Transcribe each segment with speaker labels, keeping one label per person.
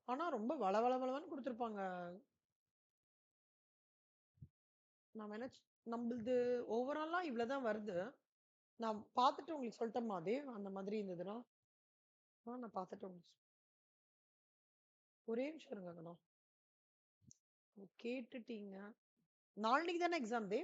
Speaker 1: ஆனா ரொம்ப வளவளன்னு குடுத்துருப்பாங்க. நான் வேணா நம்பளுது ஓவராலா இவ்வளவுதான் வருது. நான் பார்த்துட்டு உங்களுக்கு சொல்லட்டுமா அதே அந்த மாதிரி இருந்ததுன்னா? நான் பார்த்துட்டு உங்களுக்கு ஒரே நிமிஷம் இருங்க கண்ணா. கேட்டுட்டீங்க. நாளைக்கு தானே எக்ஸாம் டே?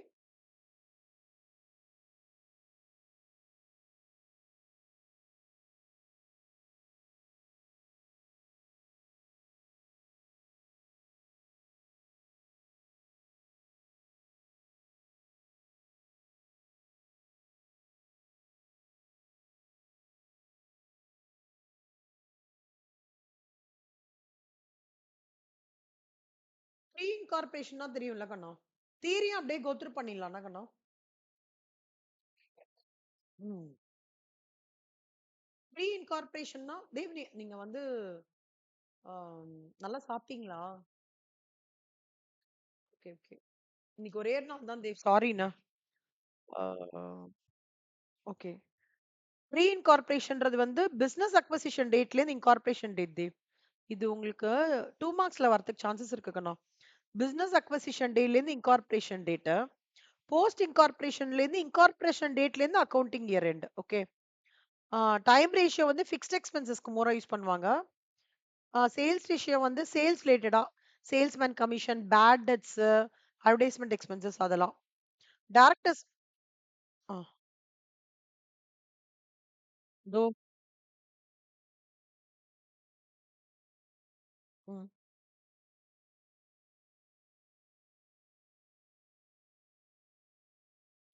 Speaker 1: ப்ரீ இன்கார்பரேஷன்னா தெரியும்ல கண்ணா? தியரியும் அப்படியே கோ த்ரூ பண்ணிடலாம்னா கண்ணா? ம். ப்ரீ இன்கார்பரேஷன்னா தேவ் நீங்க வந்து நல்லா சாப்பிட்டீங்களா? Okay, okay. இன்னைக்கு ஒரே ஒரு நாள் தான் தேவ். சாரிண்ணா. ஓகே. ப்ரீ இன்கார்பரேஷன்றது வந்து பிசினஸ் அக்விசிஷன் டேட்லேருந்து இன்கார்பரேஷன் டேட் தேவ். இது உங்களுக்கு 2 மார்க்ஸ்ல வரதுக்கு சான்சஸ் இருக்கு கண்ணா. பிசினஸ் அக்விசிஷன் டேட்லேருந்து இன்கார்பரேஷன் டேட். போஸ்ட் இன்கார்பரேஷன்லேருந்து இன்கார்பரேஷன் டேட்லேருந்து accounting year end. Okay. Time ratio வந்து ஃபிக்ஸ்ட் எக்ஸ்பென்சஸ்க்கு மோரா யூஸ் பண்ணுவாங்க. சேல்ஸ் ரேஷியோ வந்து சேல்ஸ் ரிலேட்டடா salesman commission, bad debts, advertisement expenses அதெல்லாம். டைரக்டர்ஸ் ஆ தோ ம்.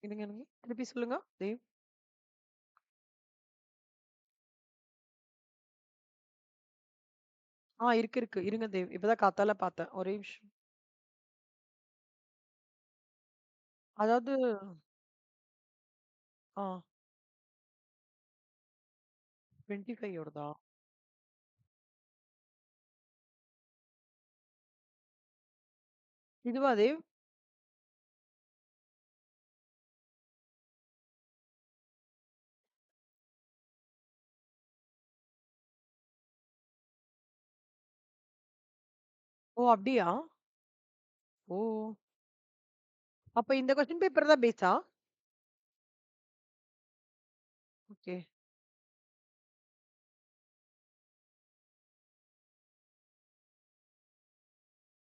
Speaker 1: இருங்க, இருங்க. திருப்பி சொல்லுங்க. தேவ். இருக்கு, இருக்கு. இருங்க தேவ். இப்பதான் காத்தால பார்த்தேன். ஒரே நிமிஷம். அதாவது ஆ 25 யோடதா? இதுவா தேவ்? ஓ! அப்படியா? ஓ! அப்ப இந்த கொஸ்டின் பேப்பர் தான் பேஸா? ஓகே.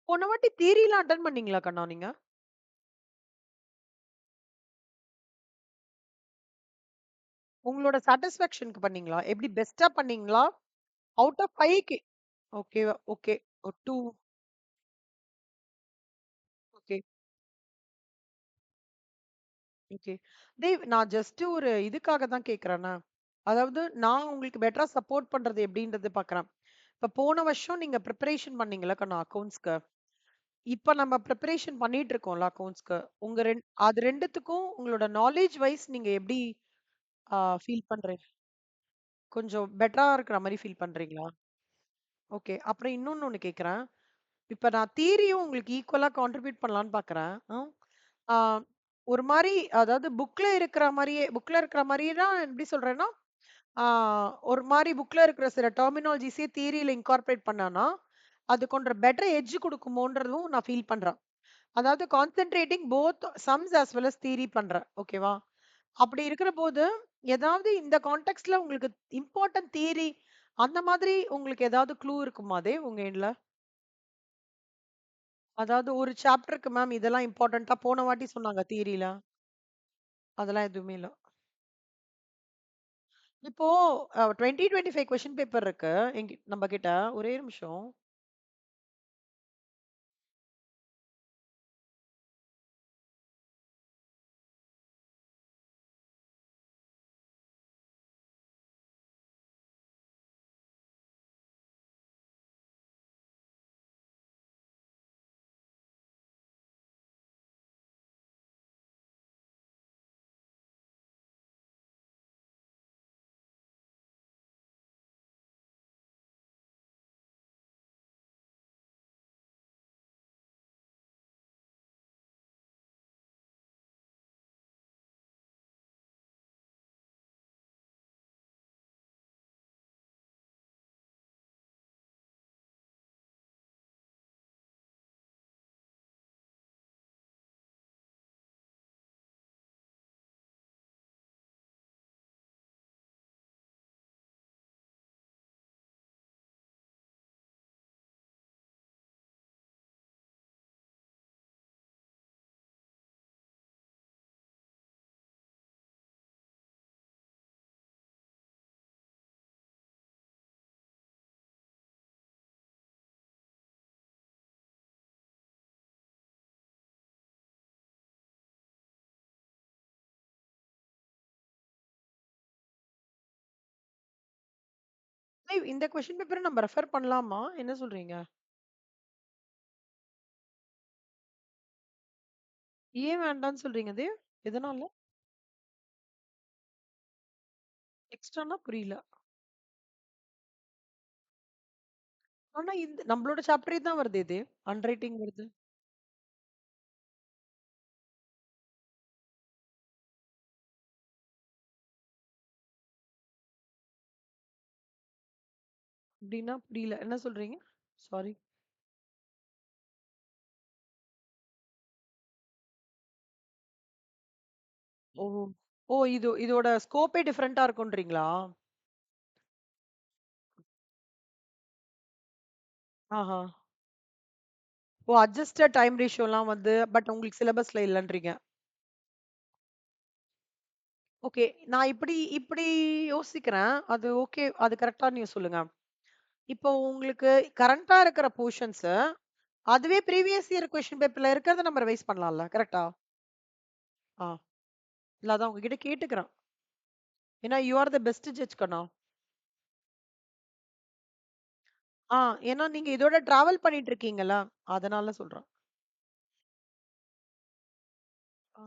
Speaker 1: போன வாட்டி தியரிலாம் அட்டெண்ட் பண்ணீங்களா கண்ணா நீங்க? உங்களோட சாட்டிஸ்ஃபாக்ஷன்க்கு பண்ணீங்களா? எப்படி பெஸ்ட்டா பண்ணீங்களா? அவுட் ஆஃப் 5க்கு okay, okay. 2 okay, okay. Dev நான் ஜஸ்ட் ஒரு இதுக்காக தான் கேட்கிறேன்னா, அதாவது நான் உங்களுக்கு பெட்டரா சப்போர்ட் பண்றது எப்படின்றது பார்க்குறேன். இப்ப போன வருஷம் நீங்க பிரிப்பரேஷன் பண்ணீங்கல்ல கண்ணா அக்கவுண்ட்ஸ்க்கு. இப்ப நம்ம பிரிப்பரேஷன் பண்ணிட்டு இருக்கோம்ல அக்கவுண்ட்ஸ்க்கு. உங்க அது 2த்துக்கும் உங்களோட நாலேட்ஜ் வைஸ் நீங்க எப்படி ஃபீல் பண்றீங்க? கொஞ்சம் பெட்டரா இருக்கிற மாரி ஃபீல் பண்றீங்களா? ஓகே. அப்புறம் இன்னொன்னு ஒண்ணு கேட்கிறேன். இப்ப நான் தியரியும் உங்களுக்கு ஈக்குவலா கான்ட்ரிபியூட் பண்ணலான்னு பார்க்குறேன். ஆ ஒரு மாரி அதாவது புக்ல இருக்கிற மாரியே தான் எப்படி சொல்றேன்னா, ஆ ஒரு மாரி புக்ல இருக்கிற சில டெர்மினாலஜிஸே தியரியில இன்கார்ப்பரேட் பண்ணானா, அது கொஞ்சம் பெட்டர் எட்ஜ் குடுக்குமோன்றதும் நான் ஃபீல் பண்றேன். அதாவது concentrating both sums as well as theory பண்றேன். ஓகேவா? அப்படி இருக்கிறபோது, ஏதாவது இந்த கான்டெக்ஸ்ட்ல உங்களுக்கு இம்பார்ட்டன்ட் தியரி அந்த மாதிரி உங்களுக்கு ஏதாவது க்ளூ இருக்குமா தேவ் உங்க எண்ட்ல? அதாவது ஒரு சாப்டருக்கு மேம் இதெல்லாம் இம்பார்ட்டன்ட்டா போன வாட்டி சொன்னாங்க தியரில. அதெல்லாம் எதுவுமே இல்ல. இப்போ 2025 கொஸ்டின் பேப்பர் இருக்கு. நம்ம கிட்ட. ஒரே நிமிஷம். ஏய், இந்த கொஸ்டின் பேப்பர நம்ம ரெஃபர் பண்ணலாமா? என்ன சொல்றீங்க? ஏன் வேண்டான்னு சொல்றீங்க தேவ்? எதனால? எக்ஸ்ட்ரான்னா புரியல. ஆனா இந்த நம்மளோட சாப்டரே தான் வருதே இது. ஹேண்ட் ரைட்டிங் வருது. அப்டின்னா புரியல. என்ன சொல்றீங்க? சாரி. ஓ! ஓ! இதோட ஸ்கோப்பே டிஃபரெண்ட்டா இருக்குன்றீங்களா? ஆஹா. ஓ! அட்ஜஸ்டட் டைம் ரேஷியோலாம் வந்து பட் உங்களுக்கு சிலபஸ்ல இல்லன்றீங்க. ஓகே. நான் இப்டி இப்டி யோசிக்கிறேன். அது ஓகே. அது கரெக்ட்டா நீங்க சொல்லுங்க. இப்போ உங்களுக்கு கரண்ட்டா இருக்கிற போர்ஷன்ஸ, அதுவே ப்ரீவியஸ் இயர் கொஸ்டின் பேப்பர்ல இருக்கிறத நம்ம ரிவைஸ் பண்ணலாம்ல. கரெக்ட்டா? ஆ. இல்ல அதான் உங்ககிட்ட கேட்டுக்கிறேன். ஏன்னா you are the best judge கண்ணா. ஆ, ஏன்னா நீங்க இதோட டிராவல் பண்ணிட்டு இருக்கீங்கல்ல. அதனால சொல்றேன். ஆ,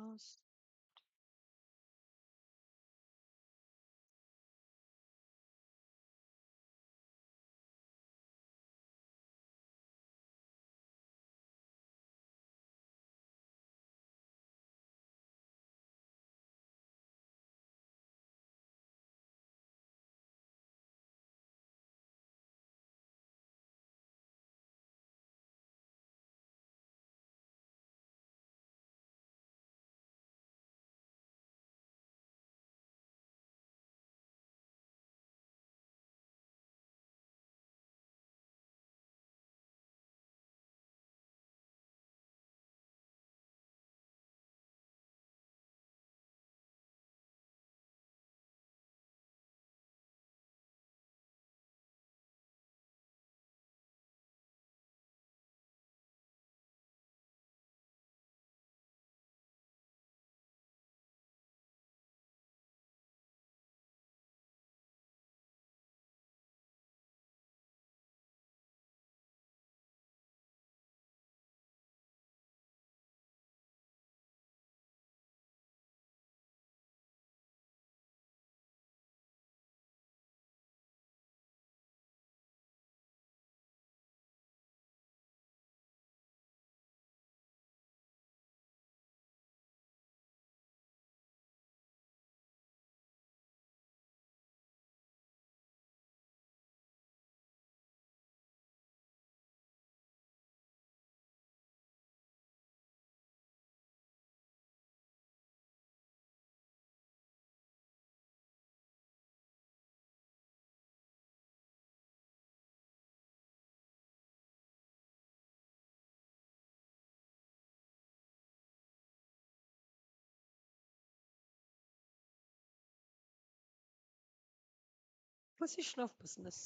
Speaker 1: பொசிஷன் ஆஃப் பிசினஸ்.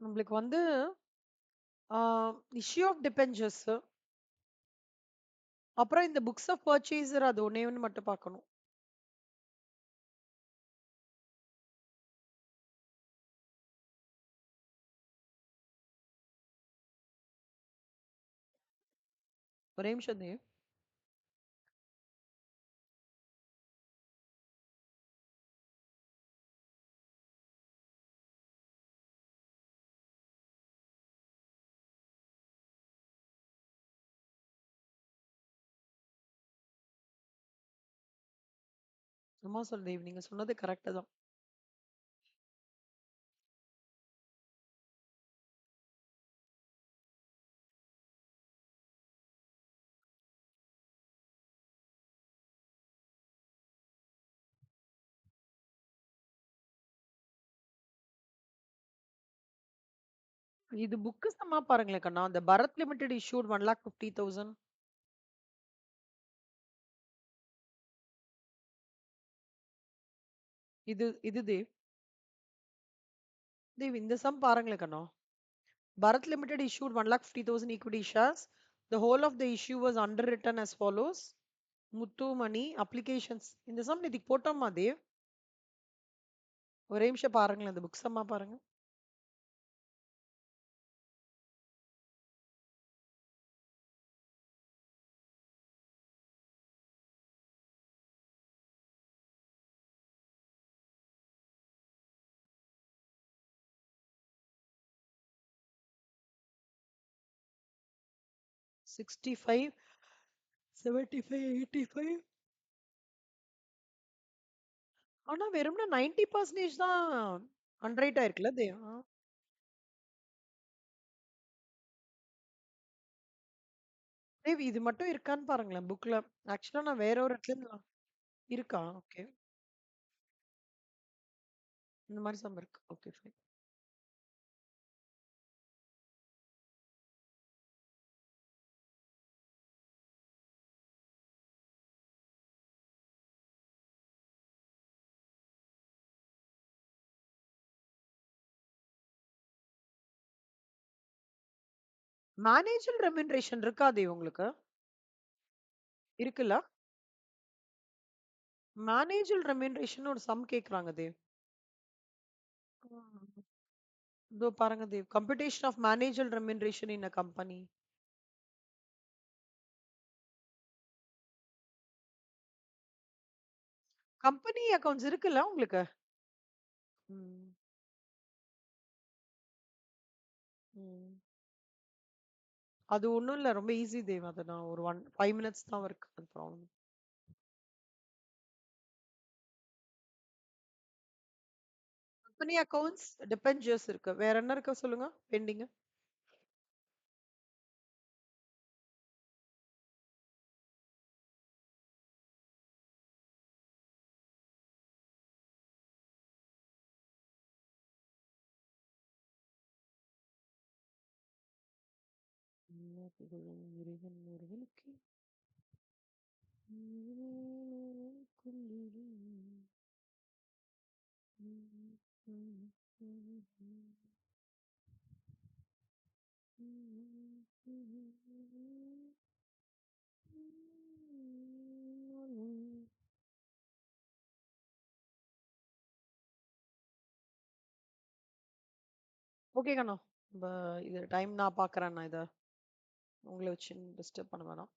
Speaker 1: நம்மளுக்கு வந்து ஆ, இஷ்யூ ஆஃப் டிபென்ச்சர்ஸ், அப்புறம் இந்த புக்ஸ் ஆஃப் பர்ச்சேசர் அது ஒண்ணே ஒண்ணு மட்டும் பார்க்கணும். ஒரே நிமிஷம் தேவ். சும்மா சொல் தேவ். நீங்க சொன்னது கரெக்ட் தான். இது புக் சம்மா பாருங்களேன் கண்ணா. அந்த பரத் லிமிடெட் இஷ்யூட் 1,50,000. இது தேவ். தேவ் இந்த சம் பாருங்களேன் கண்ணா. Bharat Limited issued 1,50,000 equity shares. The whole of the issue was underwritten as follows. Muthumani applications இந்த சம் இதுக்கு போட்டோமா தேவ்? ஒரே நிமிஷம் பாருங்களேன், அந்த புக் சம்மா பாருங்க. 65, 75, 85. ஆனா வெறும்னா 90% தான் அன்ரைட் ஆயிருக்குல்ல தேவ்? தேவ் இது மட்டும் இருக்கான்னு பாருங்களேன் புக்ல. ஆக்சுவலா நான் வேற ஒரு இடத்துல இருந்து இருக்கா? ஓகே. இந்த மாரி சம் இருக்கு. Okay fine. மேனேஜர் ரெம்யூனரேஷன் இருக்கா தேவ் உங்களுக்கு? இருக்குல்ல? மேனேஜர் ரெம்யூனரேஷன் ஒரு சம் கேக்குறாங்க தேவ். ம். இதோ பாருங்க Dev. Computation of manager remuneration in a company. Company accounts இருக்குல்ல உங்களுக்கு? ம். ம். அது ஒண்ணும் இல்ல. ரொம்ப ஈஸி தேவ். அது நான் ஒரு 5 மினிட்ஸ் தான் இருக்கு. அது ப்ராப்ளம். கம்பெனி அக்கவுண்ட்ஸ் டிபென்ச்சர்ஸ் இருக்கு. வேற என்ன இருக்கு சொல்லுங்க? பெண்டிங். இறைவன் ஒருவனுக்கு ஓகே கண்ணா. இப்ப இது டைம் நான் பாக்குறேன். நான் இத உங்கள வச்சு டிஸ்டர்ப் பண்ண வேணாம்.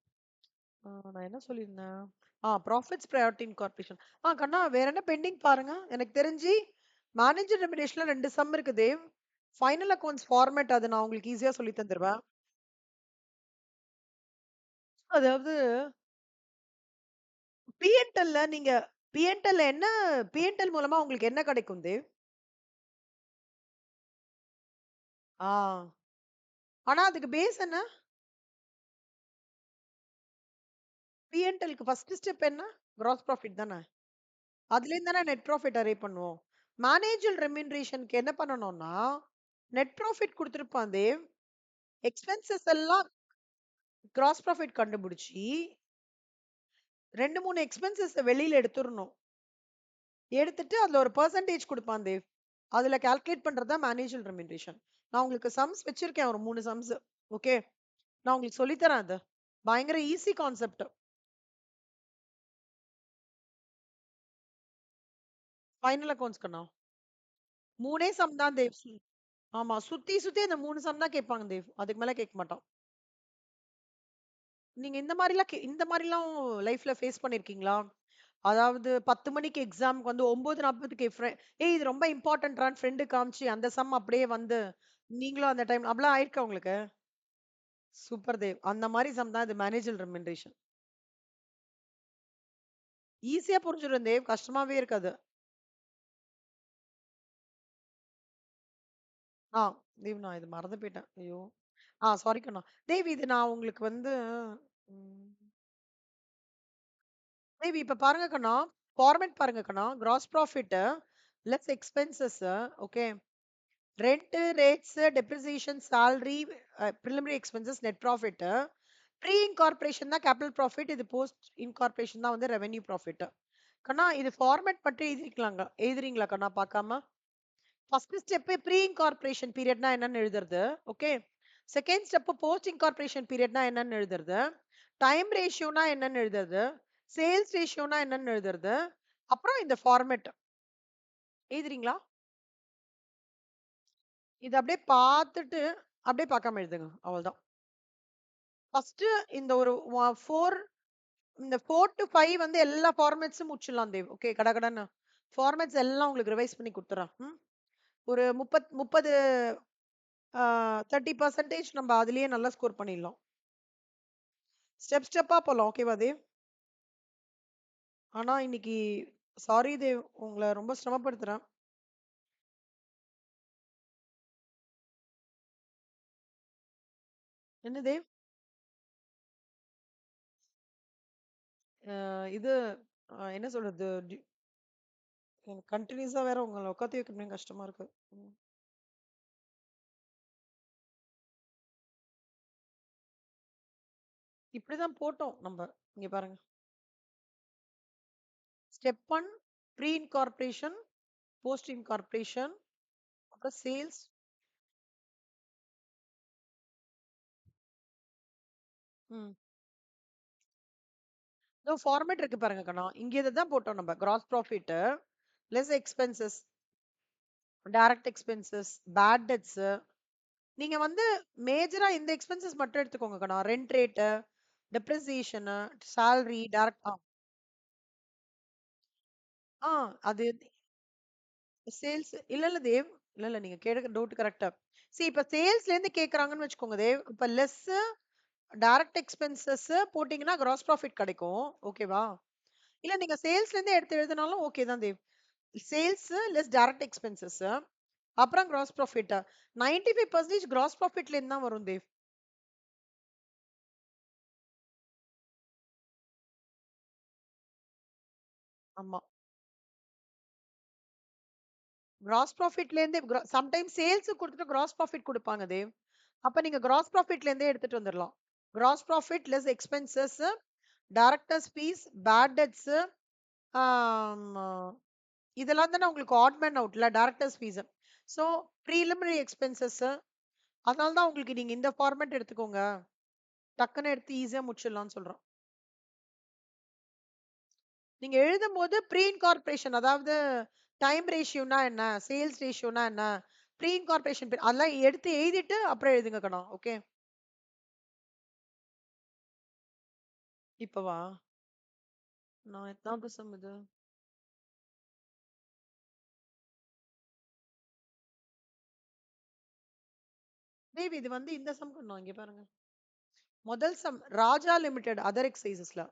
Speaker 1: நான் என்ன சொல்லியிருந்தேன்? Profits priority incorporation. கண்ணா வேற என்ன பெண்டிங் பாருங்க. எனக்கு தெரிஞ்சு மேனேஜர் ரெமிடேஷன்ல 2 சம் இருக்கு தேவ். ஃபைனல் அக்கவுண்ட்ஸ் ஃபார்மேட் அது நான் உங்களுக்கு ஈஸியா சொல்லி தந்துருவேன். அதாவது பிஎன்எல்ல நீங்க பிஎன்எல்ல என்ன பிஎன்எல் மூலமா உங்களுக்கு என்ன கிடைக்கும் தேவ்? ஆ. ஆனா அதுக்கு பேஸ் என்ன? பிஎன்எல்க்கு ஃபர்ஸ்ட் ஸ்டெப் என்ன? கிராஸ் ப்ராஃபிட் தானே? அதுலேருந்து தானே நெட் ப்ராஃபிட் அரைவ் பண்ணுவோம். மேனேஜர் ரெம்யூனரேஷன்க்கு என்ன பண்ணணும்னா, நெட் ப்ராஃபிட் குடுத்திருப்பான் தேவ். எக்ஸ்பென்சஸ் எல்லாம் கிராஸ் ப்ராஃபிட் கண்டுபிடிச்சு 2, 3 எக்ஸ்பென்சஸ் வெளியில எடுத்துறணும். எடுத்துட்டு அதுல ஒரு பெர்சன்டேஜ் குடுப்பான் தேவ். அதுல கால்குலேட் பண்றது தான் மேனேஜர் ரெம்யூனரேஷன். நான் உங்களுக்கு சம்ஸ் வச்சிருக்கேன் ஒரு 3 சம்ஸ். ஓகே. நான் உங்களுக்கு சொல்லி தரேன் அது. பயங்கர ஈஸி கான்செப்ட். ஃபைனல் அக்கவுண்ட்ஸ் கண்ணா. 3 சம் தான் தேவ். ஆமா. சுத்தி சுத்தி அந்த 3 சம் தான் கேட்பாங்க தேவ். அதுக்கு மேல கேட்க மாட்டான். நீங்க இந்த மாரிலாம் லைஃப்ல ஃபேஸ் பண்ணியிருக்கீங்களா? அதாவது 10 மணிக்கு எக்ஸாம்க்கு வந்து 9:40க்கு ஏய் இது ரொம்ப இம்பார்ட்டன்ட்ரான்னு ஃப்ரெண்ட் காமிச்சு அந்த சம் அப்படியே வந்து நீங்களும் அந்த டைம் அப்படிலாம் ஆயிருக்கா உங்களுக்கு? சூப்பர் தேவ். அந்த மாரி சம் தான் இது மேனேஜர் ரெம்யூனரேஷன். ஈஸியா புரிஞ்சிரும் தேவ். கஷ்டமாவே இருக்காது. ஆ தேவ் நான் இது மறந்து போயிட்டேன். ஐயோ! சாரி கண்ணா. தேவ் இது நான் உங்களுக்கு வந்து ம். தேவ் இப்ப பாருங்க கண்ணா. ஃபார்மேட் பாருங்க கண்ணா. Gross profit less expenses. Okay. Rent, rates, depreciation, salary, preliminary expenses, net profit. Pre incorporation தான் கேபிட்டல் ப்ராஃபிட். இது போஸ்ட் இன்கார்ப்பரேஷன் தான் வந்து ரெவென்யூ ப்ராஃபிட். கண்ணா இது ஃபார்மேட் மட்டும் எழுதுறீங்களா கண்ணா பார்க்காம? ஃபர்ஸ்ட் ஸ்டெப் ப்ரீ இன்கார்ப்பரேஷன் பீரியட்னா என்னன்னு எழுதுறது. Okay. Second step post incorporation பீரியட்னா என்னன்னு எழுதுறது. டைம் ரேஷியோனா என்னன்னு எழுதுறது. சேல்ஸ் ரேஷியோனா என்னன்னு எழுதுறது. அப்புறம் இந்த ஃபார்மேட் எழுதுறீங்களா? இத அப்படியே பார்த்துட்டு, அப்படியே பார்க்காம எழுதுங்க. அவ்வளவுதான். ஃபர்ஸ்ட்டு இந்த ஒரு 4 இந்த 4 to 5 வந்து எல்லா ஃபார்மேட்ஸும் முடிச்சிடலாம் தேவ். ஓகே கடகடன்னு. ஃபார்மேட்ஸ் எல்லாம் உங்களுக்கு ரிவைஸ் பண்ணி குடுத்துறேன். ஒரு 30 ஆ 30% நம்ம அதிலேயே நல்லா ஸ்கோர் பண்ணிடலாம். ஸ்டெப்பா போலாம். ஓகேவா தேவ்? ஆனா இன்னைக்கு சாரி தேவ். உங்கள ரொம்ப சிரமப்படுத்துறேன். என்ன தேவ்? இது என்ன சொல்றது? எனக்கு கன்டினியூஸா வேற உங்கள உட்காத்தி வைக்கணும்னு கஷ்டமா இருக்கு. ம். இப்படிதான் போட்டோம் நம்ப. இங்க பாருங்க. Step 1 pre incorporation, post incorporation, அப்புறம் சேல்ஸ். ம். இதோ ஃபார்மேட் இருக்கு பாருங்க கண்ணா. இங்க இதுதான் போட்டோம் நம்ம. Gross profit, less expenses, direct expenses, bad debts. நீங்க வந்து மேஜரா இந்த எக்ஸ்பென்சஸ் மட்டும் எடுத்துக்கோங்க கண்ணா. Rent rate, depreciation, salary, direct ஆ அது சேல்ஸ் இல்ல இல்ல தேவ். இல்ல இல்ல நீங்க கேட்க டவுட் கரெக்ட்டா. இப்ப சேல்ஸ்ல இருந்து கேக்குறாங்கன்னு வச்சுக்கோங்க தேவ். இப்ப லெஸ் டைரக்ட் எக்ஸ்பென்சஸ் போட்டீங்கன்னா கிராஸ் ப்ராஃபிட் கிடைக்கும். ஓகேவா? இல்ல நீங்க சேல்ஸ்ல இருந்து எடுத்து எழுதினாலும் ஓகே தான் Dev. Sales less direct expenses அப்புறம் கிராஸ் ப்ராஃபிட் 95% கிராஸ் ப்ராஃபிட்ல இருந்து தான் வரும் தேவ். ஆமா. கிராஸ் ப்ராஃபிட்ல இருந்து சம்டைம்ஸ் சேல்ஸ் கொடுத்துட்டு கிராஸ் ப்ராஃபிட் கொடுப்பாங்க தேவ். அப்ப நீங்க கிராஸ் ப்ராஃபிட்ல இருந்தே எடுத்துட்டு வந்துடலாம். Gross profit less expenses, directors fees, bad debts, ஆமா. இதெல்லாம் தானே உங்களுக்கு ஆட் மேன் அவுட்ல directors fees. So preliminary expenses. அதனால தான் உங்களுக்கு நீங்க இந்த ஃபார்மேட் எடுத்துக்கோங்க. டக்குன்னு எடுத்து ஈஸியா முடிச்சிடலாம்னு சொல்றோம். நீங்க எழுதும்போது ப்ரீ இன்கார்ப்பரேஷன் அதாவது டைம் ரேஷியோனா என்ன? சேல்ஸ் ரேஷியோனா என்ன? ப்ரீ இன்கார்ப்பரேஷன் அதெல்லாம் எடுத்து எழுதிட்டு அப்புறம் எழுதுங்க கண்ணா. ஓகே. இப்பவா? நான் எத்தனாவது சம் இது? தேவி இது வந்து இந்த சம் கண்ணா. இங்க பாருங்க. முதல் சம் ராஜா லிமிடெட் அதர் எக்ஸைசஸ்ல.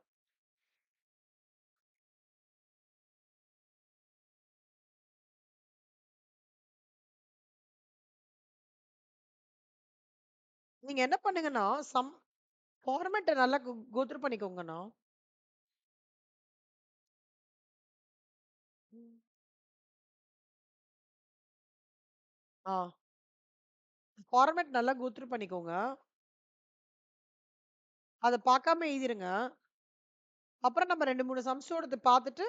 Speaker 1: நீங்க என்ன பண்ணுங்கன்னா சம் ஃபார்மேட்ட நல்லா கோ த்ரூ பண்ணிக்கோங்கண்ணா. ம். ஆ. ஃபார்மேட் நல்லா கோ த்ரூ பண்ணிக்கோங்க. அத பார்க்காம எழுதிருங்க. அப்புறம் நம்ம 2, 3 சம்ஸோடது பார்த்துட்டு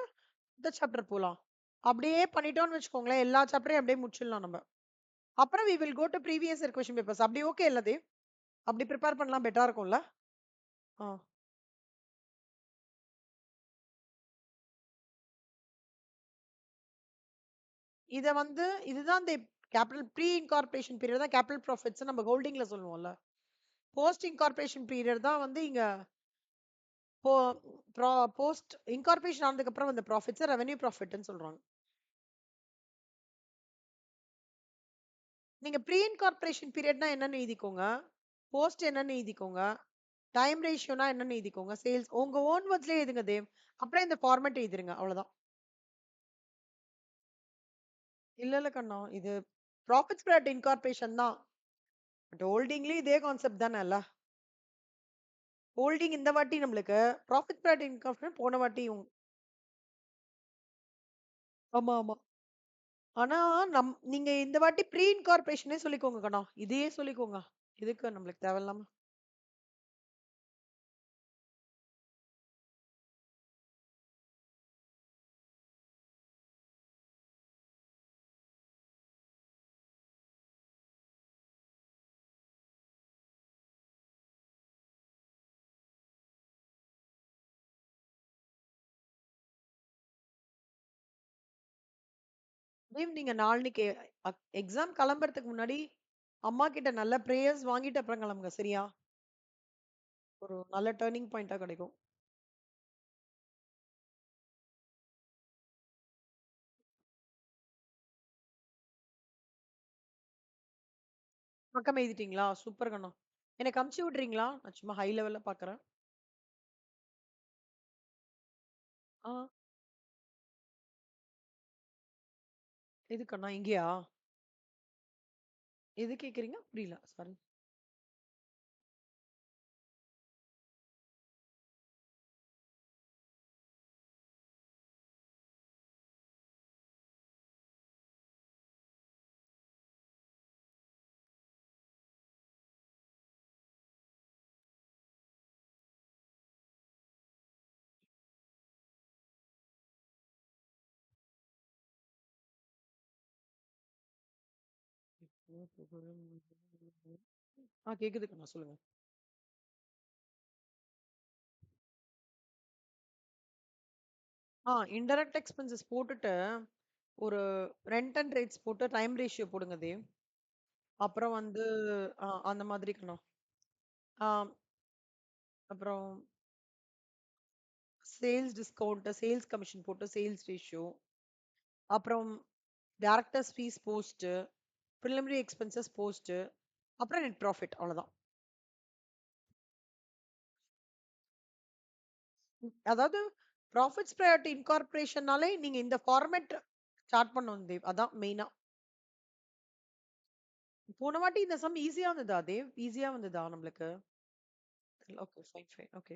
Speaker 1: இந்த சாப்டர் போலாம். அப்படியே பண்ணிட்டோம்னு வச்சுக்கோங்களேன், எல்லா சாப்டரையும் அப்படியே முடிச்சிடலாம் நம்ம. அப்புறம் we will go to previous year question papers. அப்படி ஓகே இல்ல தேவ்? அப்படி ப்ரிப்பேர் பண்ணலாம் பெட்டரா இருக்கும்ல? ஆ. இத வந்து இதுதான் இந்த கேப்பிட்டல் ப்ரீ இன்கார்ப்பரேஷன் பீரியட் தான் கேப்பிட்டல் ப்ராஃபிட்ஸ் நம்ம ஹோல்டிங்ல சொல்லுவோம்ல. போஸ்ட் இன்கார்ப்பரேஷன் பீரியட் தான் வந்து இங்க போ போஸ்ட் இன்கார்ப்பரேஷன் ஆனதுக்கு அப்புறம் வந்த ப்ராஃபிட்ஸ் ரெவென்யூ ப்ராஃபிட்ன்னு சொல்றாங்க. நீங்க ப்ரீ இன்கார்ப்பரேஷன் பீரியட்னா என்னன்னு எழுதிக்கோங்க. போஸ்ட் என்னன்னு எழுதிக்கோங்க. டைம் ரேஷியோனா என்னன்னு எழுதிக்கோங்க. சேல்ஸ் உங்க ஓன் வேர்ட்ஸ்லயே எழுதுங்க தேவ். அப்புறம் இந்த ஃபார்மேட் எழுதிருங்க. அவ்வளவுதான். இல்ல இல்ல கண்ணா. இது ப்ராஃபிட் ஸ்ப்ரெட் இன்கார்ப்பரேஷன் தான். பட் ஹோல்டிங்லயும் இதே கான்செப்ட் தானேல்ல. ஹோல்டிங் இந்த வாட்டி நம்மளுக்கு ப்ராஃபிட் ஸ்ப்ரெட் இன்கார்ப்பரேஷன் போன வாட்டியும். ஆமா ஆமா. ஆனா நீங்க இந்த வாட்டி ப்ரீ இன்கார்ப்பரேஷனே சொல்லிக்கோங்க கண்ணா. இதையே சொல்லிக்கோங்க. இதுக்கு நம்மளுக்கு தேவையில்லாம. நீங்க நாளைக்கு எக்ஸாம் கிளம்புறதுக்கு முன்னாடி அம்மா கிட்ட நல்ல பிரேயர்ஸ் வாங்கிட்டு அப்புறம் கிளம்புங்க. சரியா? ஒரு நல்ல டர்னிங் பாயிண்ட்டா கிடைக்கும். பக்கம் எழுதிட்டீங்களா? சூப்பர் கண்ணா. எனக்கு அனுப்பிச்சு விடுறீங்களா? நான் சும்மா ஹை லெவல்ல பார்க்குறேன். ஆ. எதுக்கண்ணா? இங்கேயா? எது கேட்குறீங்க? புரியல. சாரி. கேக்குது கண்ணா. சொல்லுங்க. இன்டைரக்ட் எக்ஸ்பென்சஸ் போட்டுட்டு ஒரு ரெண்ட் அண்ட் ரேட்ஸ் போட்டு டைம் ரேஷியோ போடுங்க தேவ். அப்புறம் வந்து அந்த மாதிரி கண்ணா. ஆ, அப்புறம் சேல்ஸ் டிஸ்கவுண்ட், சேல்ஸ் கமிஷன் போட்டு சேல்ஸ் ரேஷியோ, அப்புறம் directors fees post, preliminary expenses post, அப்புறம் நெட் ப்ராஃபிட் அவ்வளவுதான். அதாவது ப்ராஃபிட்ஸ் ப்ரையாரிட்டி இன்கார்பரேஷன்னாலே நீங்க இந்த ஃபார்மேட் ஸ்டார்ட் பண்ணணும் தேவ். அதான் மெயினா. போன வாட்டி இந்த சம் ஈஸியா வந்ததா தேவ்? ஈஸியா வந்ததா நம்மளுக்கு? Okay, fine fine. ஓகே.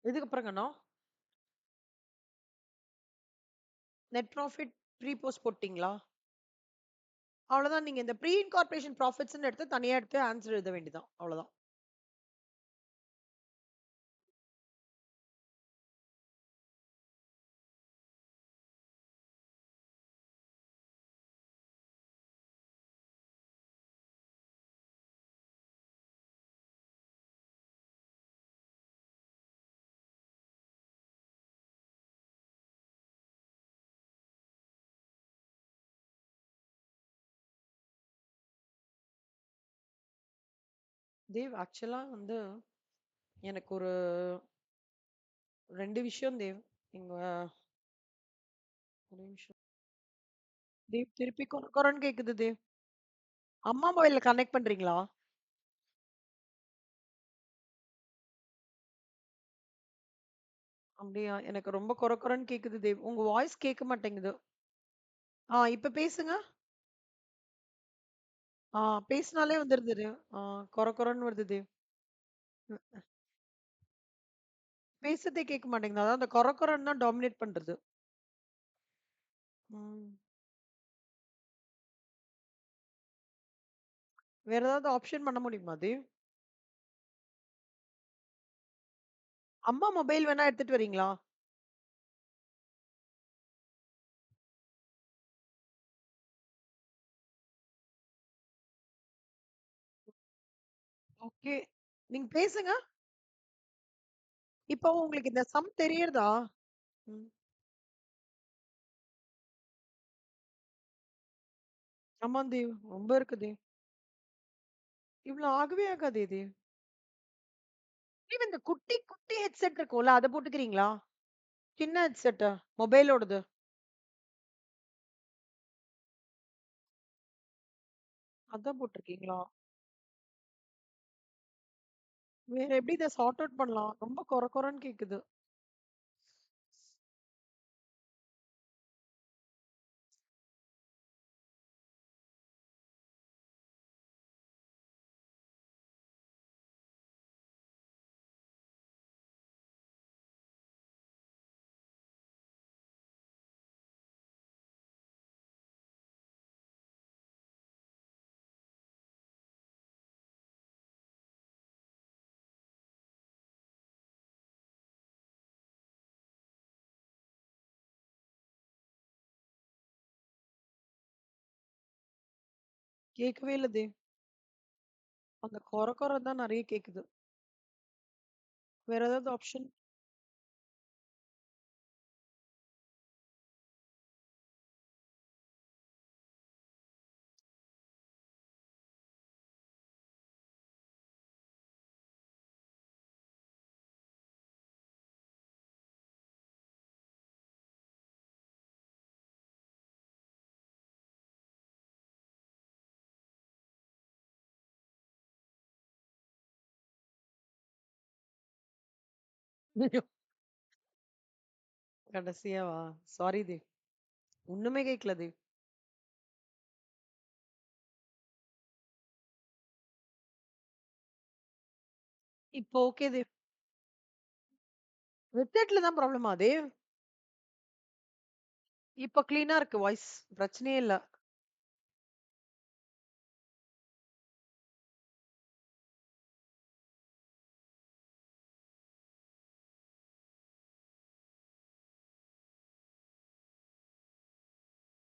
Speaker 1: இதுக்கு அப்புறங்கண்ணா நெட் ப்ராஃபிட் ப்ரீ போஸ்ட் போட்டீங்களா? அவ்வளவுதான். நீங்க இந்த ப்ரீ இன்கார்பரேஷன் ப்ராஃபிட்ஸ்ன்னு எடுத்து தனியா எடுத்து ஆன்சர் எழுத வேண்டியதான். அவ்வளவுதான். தேவ் ஆக்சுவலா வந்து எனக்கு ஒரு 2 விஷயம் தேவ். இங்க ஒரு நிமிஷம். தேவ் திருப்பி கொரன்னு கேக்குது தேவ். அம்மா மொபைல்ல கனெக்ட் பண்றீங்களா? அப்படியா? எனக்கு ரொம்ப கொரன்னு கேக்குது தேவ். உங்க வாய்ஸ் கேட்க மாட்டேங்குது. இப்ப பேசுங்க. ஆ பேசினாலே வந்துருது தேவ். கொரன்னு வருது தேவ். ம். பேசுறதே கேட்க மாட்டேங்குது. அதான் அந்த கொரன்னு தான் டாமினேட் பண்றது. ம். வேற ஏதாவது ஆப்ஷன் பண்ண முடியுமா தேவ்? அம்மா மொபைல் வேணா எடுத்துட்டு வரீங்களா? ஓகே. நீங்க பேசுங்க. இப்போ உங்களுக்கு இந்த சம் தெரியறதா? ம். ஆமா தேவ். ரொம்ப இருக்கு தேவ். இவ்ளோ ஆகவே ஆகாதே தேவ். தேவ் இந்த குட்டி, குட்டி ஹெட்செட் இருக்கும்ல, அத போட்டுக்கிறீங்களா? சின்ன ஹெட்செட் மொபைலோடது. அதான் போட்டிருக்கீங்களா? வேற எப்படி இத சார்ட் அவுட் பண்ணலாம்? ரொம்ப கொர கொரன்னு கேக்குது. கேட்கவே இல்ல தேவ். அந்த கொர கொர தான் நெறைய கேக்குது. வேற ஏதாவது ஆப்ஷன்? ஐயோ! கடைசியாவா? சாரி தேவ். ஒண்ணுமே கேட்கல தேவ். இப்போ ஓகே தேவ். ஹெட்செட்ல தான் ப்ராப்ளமா தேவ்? இப்போ கிளீனா இருக்கு வாய்ஸ். பிரச்சனையே இல்ல.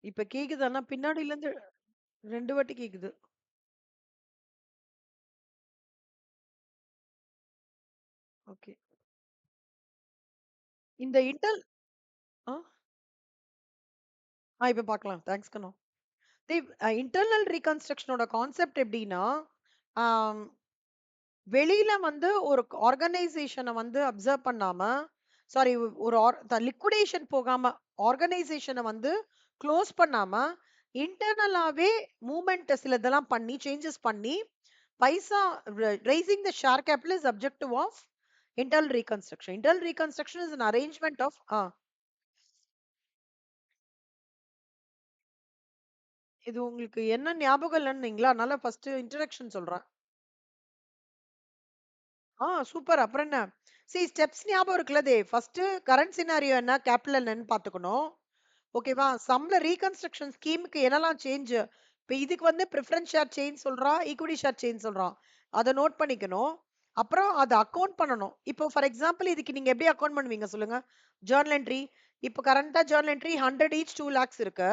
Speaker 1: இப்ப கேக்குது. ஆனா பின்னாடில இருந்து 2 வாட்டி கேக்குது. ஓகே. இந்த இன்டெல் ஆ, இப்ப பார்க்கலாம். தேங்க்ஸ் கண்ணா. தேவ் இன்டர்னல் ரீகன்ஸ்ட்ரக்ஷனோட கான்செப்ட் எப்படின்னா, ஆம், வெளியில வந்து ஒரு ஆர்கனைசேஷன வந்து அப்சர்வ் பண்ணாம, சாரி, ஒரு லிக்விடேஷன் போகாம, ஆர்கனைசேஷன வந்து க்ளோஸ் பண்ணாம, இன்டர்னலாவே மூவ்மெண்ட் சிலதெல்லாம் பண்ணி, சேஞ்சஸ் பண்ணி, பைசா raising the share capital is objective of internal reconstruction. Internal reconstruction is an arrangement of இது உங்களுக்கு என்ன ஞாபகம் இல்லன்னீங்களா? அதனால ஃபர்ஸ்ட் இன்ட்ரோடக்ஷன் சொல்றேன். சூப்பர். அப்புறம் என்ன? ஸ்டெப்ஸ் ஞாபகம் இருக்குல்ல ஃபர்ஸ்ட் கரண்ட் சினாரியோ என்ன? கேபிட்டல் என்னன்னு பார்த்துக்கணும். ஓகேவா? சம்ல ரீகன்ஸ்ட்ரக்ஷன் ஸ்கீமுக்கு என்னலாம் சேஞ்ச்? இப்ப இதுக்கு வந்து பிரிஃபரன்ஸ் ஷேர் சேஞ்ச் சொல்றான், ஈக்விட்டி ஷேர் சேஞ்ச் சொல்றான். அத நோட் பண்ணிக்கணும். அப்புறம் அத அக்கவுண்ட் பண்ணணும். இப்போ ஃபார் எக்ஸாம்பிள் இதுக்கு நீங்க எப்படி அக்கவுண்ட் பண்ணுவீங்க சொல்லுங்க? Journal entry. இப்போ கரண்டா ஜர்னல் என்ட்ரி 100 ஈச் 2 lakhs இருக்கு.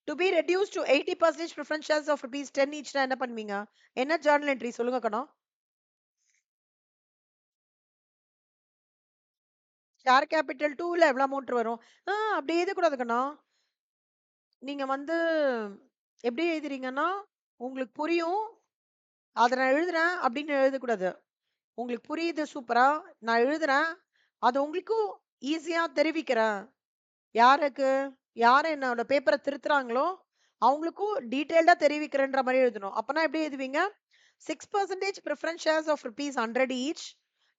Speaker 1: To be reduce to 80% preference shares of rupees 10 ஈச்னா என்ன பண்ணுவீங்க? என்ன ஜர்னல் என்ட்ரி சொல்லுங்க கண்ணா? ஷேர் கேபிட்டல் 2ல எவ்வளவு அமௌண்ட் வரும்? அப்படி எழுதக்கூடாது கண்ணா. நீங்க வந்து எப்படி எழுதுறீங்கன்னா, உங்களுக்கு புரியும். அத நான் எழுதுறேன் அப்படின்னு எழுதக்கூடாது. உங்களுக்கு புரியுது சூப்பரா. நான் எழுதுறேன். அது உங்களுக்கும் ஈஸியா தெரிவிக்கிறேன். யாருக்கு? யார் என்னோட பேப்பர திருத்துறாங்களோ, அவங்களுக்கும் டீட்டெயில்டா தெரிவிக்கிறேன்ற மாரி எழுதணும். அப்பன்னா எப்படி எழுதுவீங்க? 6% preference shares of rupees 100 each.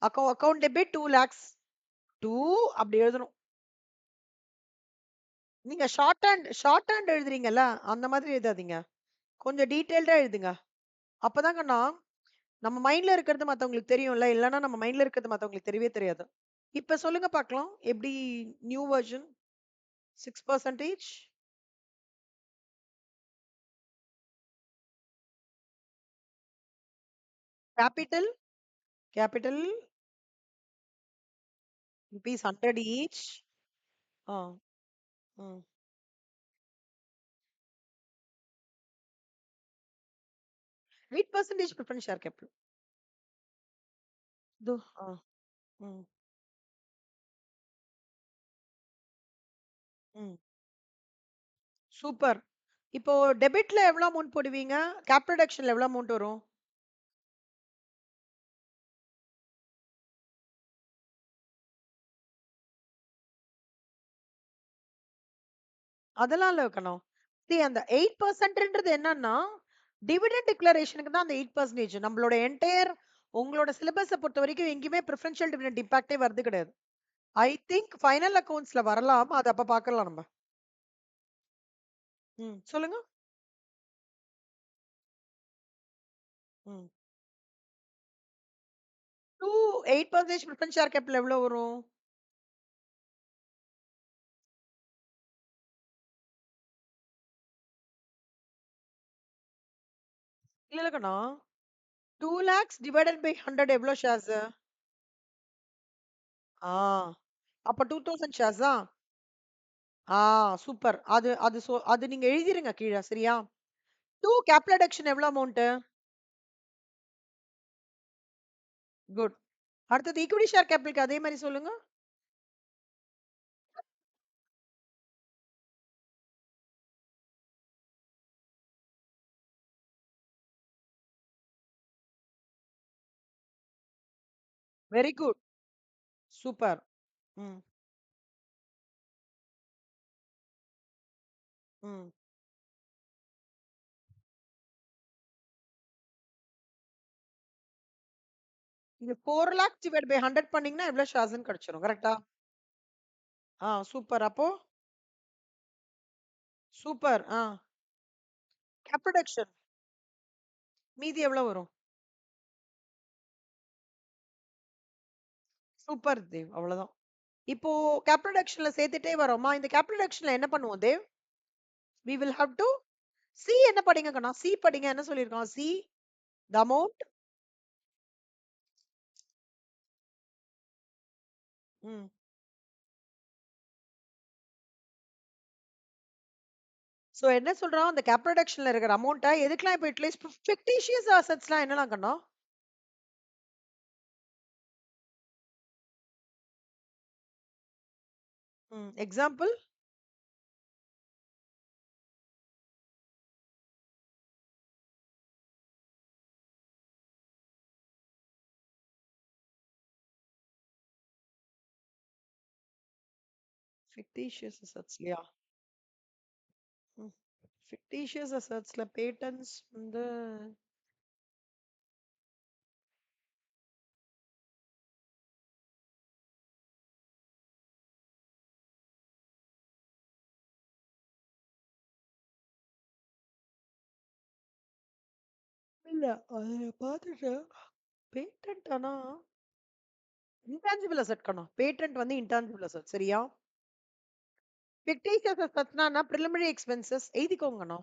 Speaker 1: Account debit 2 lakhs. 2 அப்படி எழுதணும். நீங்க ஷார்ட் ஹேண்ட் எழுதுறீங்கல்ல, அந்த மாதிரி எழுதாதீங்க. கொஞ்சம் டீட்டெயில்டா எழுதுங்க. அப்பதான் கண்ணா, நம்ம மைண்ட்ல இருக்கிறது மத்தவங்களுக்கு தெரியும்ல. இல்லன்னா நம்ம மைண்ட்ல இருக்கிறது மத்தவங்களுக்கு தெரியவே தெரியாது. இப்ப சொல்லுங்க பார்க்கலாம். எப்படி new version 6% capital capital rupees 100 each. ஆ, ம். 8% preference share capital. இதோ ம், ம். சூப்பர். இப்போ டெபிட்ல எவ்வளோ அமௌண்ட் போடுவீங்க? கேபிட்டல் டிடக்ஷன்ல எவ்வளோ அமௌண்ட் வரும்? அதெல்லாம் இல்ல கண்ணா. அந்த 8%ன்றது என்னன்னா, டிவிடெண்ட் டிக்ளரேஷனுக்கு தான் அந்த 8% நம்மளோட என்டையர் உங்களோட சிலபஸ பொறுத்தவரைக்கும் எங்கேயுமே பிரெஃபரன்ஷியல் டிவிடெண்ட் இம்பாக்ட்டே வரது கிடையாது. ஐ திங்க் ஃபைனல் அக்கவுண்ட்ஸ்ல வரலாம். அது அப்ப பார்க்கலாம் நம்ம. சொல்லுங்க. ம். 8% பிரெஃபரன்ஸ் ஷேர் கேபிட்டல் எவ்வளோ வரும்? இல்ல இல்ல கண்ணா. 2 lakhs டிவைடட் பை 100 எவ்வளோ ஷேர்ஸ்? ஆ. அப்ப 2000 ஷேர்ஸா? ஆ சூப்பர். அது அது அது நீங்க எழுதிருங்க கீழ சரியா? 2 கேபிட்டல் அடக்ஷன் எவ்வளோ அமௌண்ட்? குட். அடுத்தது ஈக்விட்டி ஷேர் கேபிட்டலுக்கு அதே மாரி சொல்லுங்க. Very good. சூப்பர். ம். ம். இது 4 லாக்ஸ் டிவைட் பை 100 பண்ணீங்கன்னா எவ்வளோ ஷேர்ஸ்ன்னு கிடைச்சிரும். கரெக்ட்டா? சூப்பர். அப்போ சூப்பர். கேபிட்டல் அடக்ஷன் மீதி எவ்வளோ வரும்? சூப்பர் தேவ். அவ்வளோதான். இப்போ கேபிட்டல் அடக்ஷன்ல சேர்த்துட்டே வரோமா? இந்த கேபிட்டல் அடக்ஷன்ல என்ன பண்ணுவோம் Dev? We will have to see என்ன படிங்க கண்ணா? சி படிங்க. என்ன சொல்லியிருக்கான்? See the amount. ம். சோ என்ன சொல்றான்? அந்த கேபிட்டல் அடக்ஷன்ல இருக்கிற அமௌண்ட்ட எதுக்கெல்லாம் இப்ப யூட்டிலைஸ் ஃபிக்டிஷியஸ் அசெட்ஸ்லாம் என்னலாம் கண்ணா? எக்ஸாம்பிள்? ஃபிக்டிஷியஸ் அசெட்ஸ்லயா? ம். ஃபிக்டிஷியஸ் அசெட்ஸ்ல பேட்டன்ட்ஸ் வந்து இல்ல. அது பார்த்துட்டேன். பேட்டன்ட் ஆனா இன்டான்ஜிபிள் அசெட் கண்ணா. பேட்டன்ட் வந்து இன்டான்ஜிபிள் அசெட் சரியா? ஃபிக்டிஷியஸ் அசெட்ஸ்னா பிரிலிமினரி எக்ஸ்பென்சஸ் எழுதிக்கோங்கண்ணா.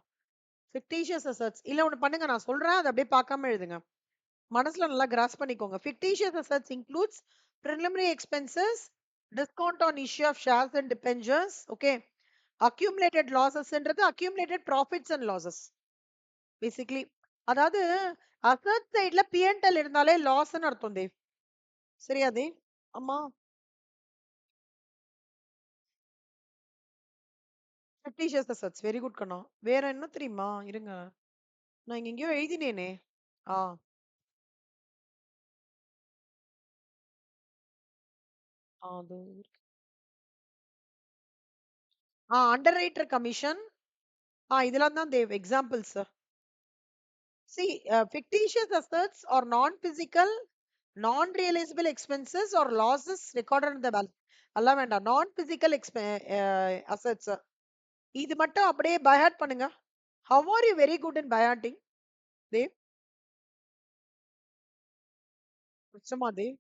Speaker 1: ஃபிக்டிஷியஸ் அசெட்ஸ் இல்ல ஒண்ணு பண்ணுங்க. நான் சொல்றேன். அத அப்படியே பார்க்காம எழுதுங்க. மனசுல நல்லா கிராஸ் பண்ணிக்கோங்க. Fictitious assets includes preliminary expenses, discount on issue of shares and debentures, okay. Accumulated losses ன்றது accumulated profits and losses basically. அதாவது அசெட் சைடுல P&L இருந்தாலே லாஸ்ன்னு அர்த்தம் தேவ். சரியா தேவ்? ஆமா. ஃபிக்டிஷியஸ் அசெட்ஸ் வெரி குட் கண்ணா. வேற என்ன தெரியுமா? இருங்க. நான் இங்க எங்கேயோ எழுதினேனே. ஆ. அது அண்டர் ரைட்டர் கமிஷன். இதெல்லாம் தான் Dev examples. See, fictitious assets or non-physical, non-realizable expenses or losses recorded in the balance. எல்லாம் வேண்டாம். Non-physical assets. இது மட்டும் அப்படியே பைஹார்ட் பண்ணுங்க. How are you very good in பைஹார்ட்டிங் Dev? நிச்சயமா தேவ்.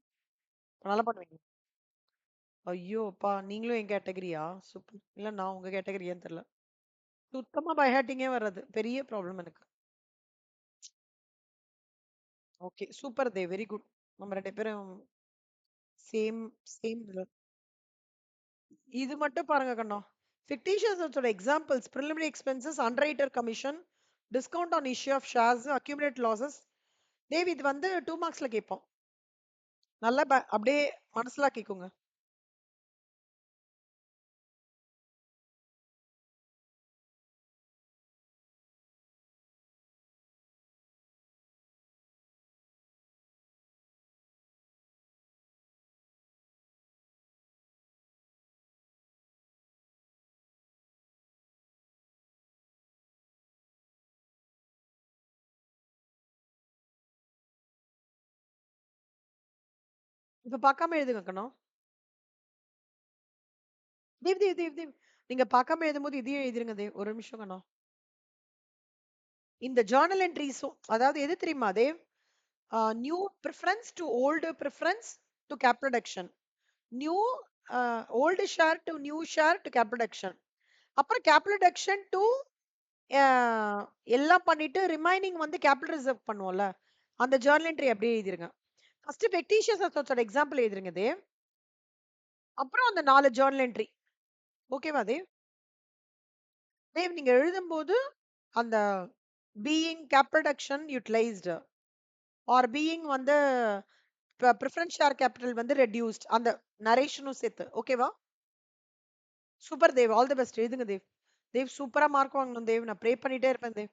Speaker 1: நல்லா பண்ணுவீங்க. ஐயோ அப்பா நீங்களும் என் கேட்டகரியா? சூப்பர். இல்ல நான் உங்க கேட்டகரியான்னு தெரியல. சுத்தமா பைஹார்ட்டிங்கே வராது. பெரிய ப்ராப்ளம் எனக்கு. Okay super Dev very good. நம்ம 2 பேரும் சேம் சேம் இதுல. இது மட்டும் பாருங்க கண்ணா. Fictitious assets examples, preliminary expenses, underwriter commission, discount on issue of shares, accumulated losses. Dev இது வந்து 2 மார்க்ஸ்ல கேட்போம். நல்லா அப்படியே மனசுலாக்கிக்கோங்க. இப்ப பார்க்காம எழுதுங்க கண்ணா. தேவ். நீங்க பார்க்காம எழுதும்போது இதையும் எழுதிருங்க தேவ். ஒரு நிமிஷம் கண்ணா. இந்த ஜர்னல் என்ட்ரீஸும் அதாவது எது தெரியுமா Dev? New preference to old preference to cap reduction. New old share to new share to cap reduction. அப்புறம் கேப் ரிடக்ஷன் டு எல்லாம் பண்ணிட்டு ரிமைனிங் வந்து கேபிட்டல் ரிசர்வ் பண்ணுவோம்ல. அந்த ஜர்னல் என்ட்ரி அப்படியே எழுதிருங்க. ஃபர்ஸ்ட் ஃபெக்டிஷியஸ் அசோட்ஸோட எக்ஸாம்பிள் எழுதிருங்க தேவ். அப்புறம் அந்த 4 ஜர்னல் என்ட்ரி. ஓகேவா தேவ்? தேவ் நீங்க எழுதும்போது அந்த being cap reduction utilised are being வந்து ப்ரிஃபரன்ஸ் ஷேர் கேபிட்டல் வந்து ரெடியூஸ்ட் அந்த நரேஷனும் சேர்த்து ஓகேவா? Super Dev. All the best. எழுதுங்க தேவ். தேவ் சூப்பரா மார்க் வாங்கணும் தேவ். நான் ப்ரே பண்ணிட்டே இருப்பேன் தேவ்.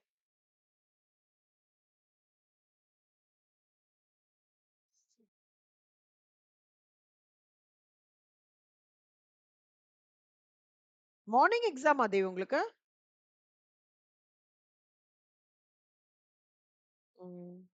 Speaker 1: மார்னிங் எக்ஸாமா தேவ் உங்களுக்கு? ம்.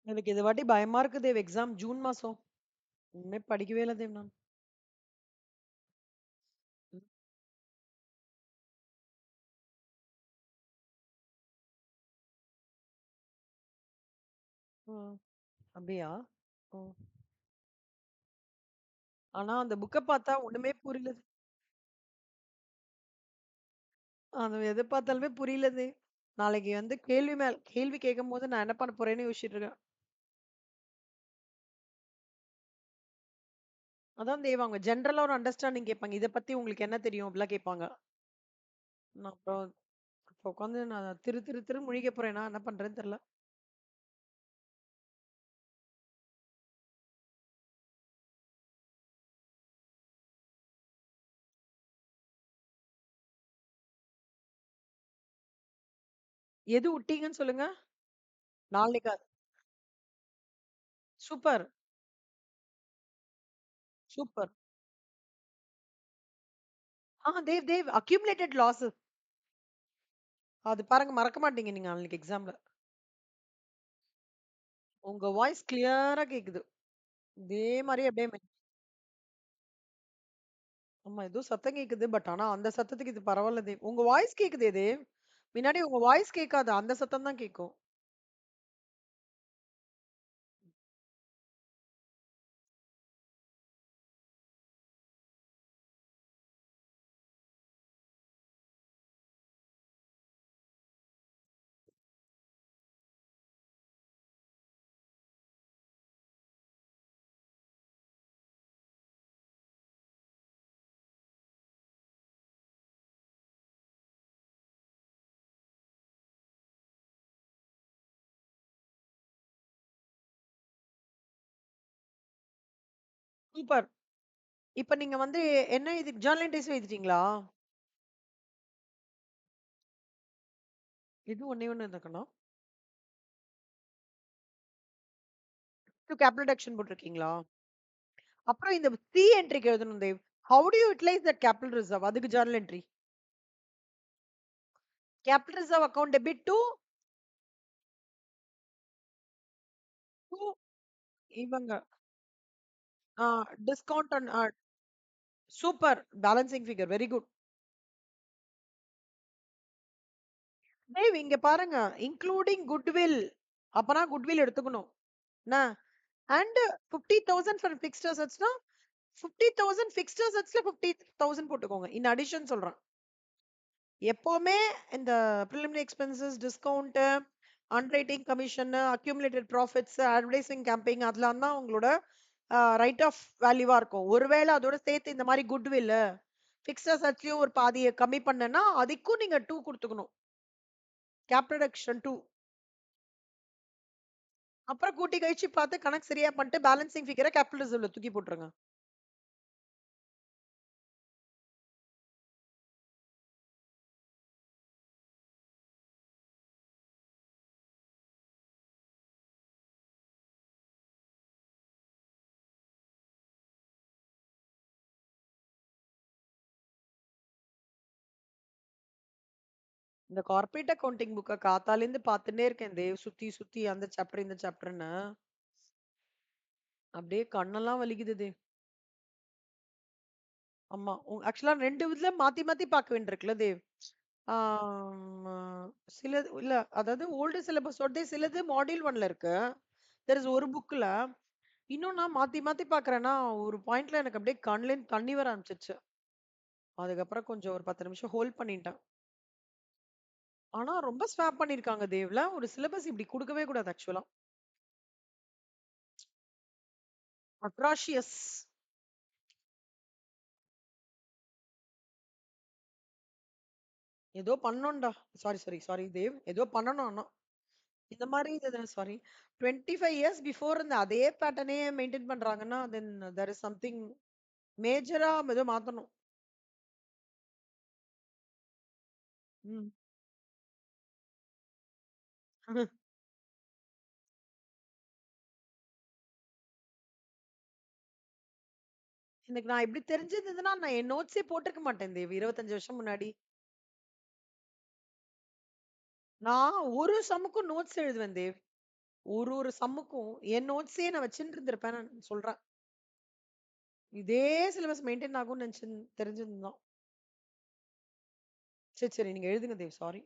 Speaker 1: எனக்கு இது வாட்டி பயமா இருக்கு தேவ். எக்ஸாம் ஜூன் மாசம். ஒண்ணுமே படிக்கவே இல்ல தேவ் நான். ம். ம். அப்படியா? ம். ஆனா அந்த புக்க பார்த்தா ஒண்ணுமே புரியல. அது எத பார்த்தாலுமே புரியல தேவ். நாளைக்கு வந்து கேள்வி மேல் கேள்வி கேட்கும்போது நான் என்ன பண்ண போறேன்னு யோசிச்சுட்டு இருக்கேன். அதான் தேவ் அவங்க ஜெனரலா ஒரு அண்டர்ஸ்டாண்டிங் கேட்பாங்க. இத பத்தி உங்களுக்கு என்ன தெரியும்? அப்படிலாம் கேட்பாங்க. நான் அப்புறம் இப்ப உட்காந்து நான் திரு முழிக்க போறேன். நான் என்ன பண்றேன்னு தெரியல. எது விட்டீங்கன்னு சொல்லுங்க? நாளைக்கா? Super, super. Dev accumulated loss. அது பாருங்க மறக்க மாட்டீங்க நீங்க நாளைக்கு எக்ஸாம்ல. உங்க வாய்ஸ் கிளியரா கேக்குது. இதே மாரி அப்படியே ஆமா ஏதோ சத்தம் கேக்குது. பட் ஆனா அந்த சத்தத்துக்கு இது பரவால்ல தேவ். உங்க வாய்ஸ் கேக்குதே தேவ். முன்னாடி உங்க வாய்ஸ் கேட்காது. அந்த சத்தம் தான் கேட்கும். சூப்பர். இப்ப நீங்க வந்து என்ன இது ஜர்னல் என்ட்ரிஸ் எழுதிட்டீங்களா? இது ஒண்ணே ஒண்ணு இருக்கணும். டூ கேபிட்டல் டிடக்ஷன் போட்டிருக்கீங்களா? அப்புறம் இந்த சி என்ட்ரிக்கு எழுதணும் Dev. How do you utilise that capital reserve? அதுக்கு journal entry. Capital reserve account debit to to இவங்க ஆ discount and super. Balancing figure very good. Dev இங்க பாருங்க. Including goodwill. அப்பனா குட்வில் எடுத்துக்கணும். என்ன? அண்ட் 50,000 ஃபார் பிக்ஸ்ட் அசெட்ஸ்னா 50,000 பிக்ஸ்ட் அசெட்ஸ்ல 50,000 போட்டுக்கோங்க. இன் அடிஷன் சொல்றேன். எப்பவுமே இந்த preliminary expenses, discount, underwriting commission, accumulated profits, advertising campaign அதெல்லாம் தான் உங்களோட ரைட் ஆஃப் வேல்யூவா இருக்கும். ஒருவேளை அதோட சேர்த்து இந்த மாதிரி குட்வில் ஃபிக்ஸ்ட் அசெட்ஸ்லயும் ஒரு பாதியை கம்மி பண்ணனா அதுக்கும் நீங்க 2 கொடுத்துக்கணும். Capital extend 2. அப்புறம் கூட்டி கழிச்சு பார்த்து கணக்கு சரியா பண்ணிட்டு பேலன்சிங் ஃபிகரை கேபிட்டல் ரிசர்வ்ல தூக்கி போட்டுருங்க. இந்த கார்ப்பரேட் அக்கவுண்டிங் புக்க காத்தாலேருந்து பார்த்துட்டே இருக்கேன் தேவ். சுத்தி சுத்தி அந்த சாப்டர் இந்த சாப்டர்ன்னு அப்படியே கண்ணெல்லாம் வலிக்குது தேவ். ஆமா. ஆக்சுவலா 2 இதுல மாத்தி மாத்தி பார்க்க வேண்டியிருக்குல்ல தேவ். ஆம், சிலது இல்ல, அதாவது ஓல்டு சிலபஸோடதே சிலது மாடியூல் 1ல இருக்கு. தெர் இஸ் ஒரு புக்ல. இன்னும் நான் மாத்தி மாத்தி பார்க்கறேன்னா, ஒரு பாயிண்ட்ல எனக்கு அப்படியே கண்லேருந்து தண்ணி வர ஆரம்பிச்சுருச்சு. அதுக்கப்புறம் கொஞ்சம் ஒரு 10 நிமிஷம் ஹோல்ட் பண்ணிட்டேன். ஆனா ரொம்ப ஸ்வாப் பண்ணியிருக்காங்க தேவ்ல. ஒரு சிலபஸ் இப்படி குடுக்கவே கூடாது ஆக்சுவலா. அட்ராஷியஸ். ஏதோ பண்ணோம்டா. சாரி தேவ். ஏதோ பண்ணணும் ஆனா. இந்த மாரி இது சாரி 25 இயர்ஸ் பிஃபோர் இந்த அதே பேட்டர்னே மெயின்டெயின் பண்றாங்கன்னா, தென் தேர் இஸ் சம்திங் மேஜரா ஏதோ மாத்தணும். ம். எனக்கு நான் இப்படி தெரிஞ்சிருந்ததுன்னா, நான் என் நோட்ஸே போட்டிருக்க மாட்டேன் தேவ். 25 வருஷம் முன்னாடி. நான் ஒரு சம்முக்கும் நோட்ஸ் எழுதுவேன் தேவ். ஒரு ஒரு சம்முக்கும் என் நோட்ஸே நான் வச்சுட்டு இருந்திருப்பேன் நான் சொல்றேன். இதே சிலபஸ் மெயின்டெயின் ஆகும்னு தெரிஞ்சிருந்தான். சரி, சரி. நீங்க எழுதுங்க தேவ். சாரி.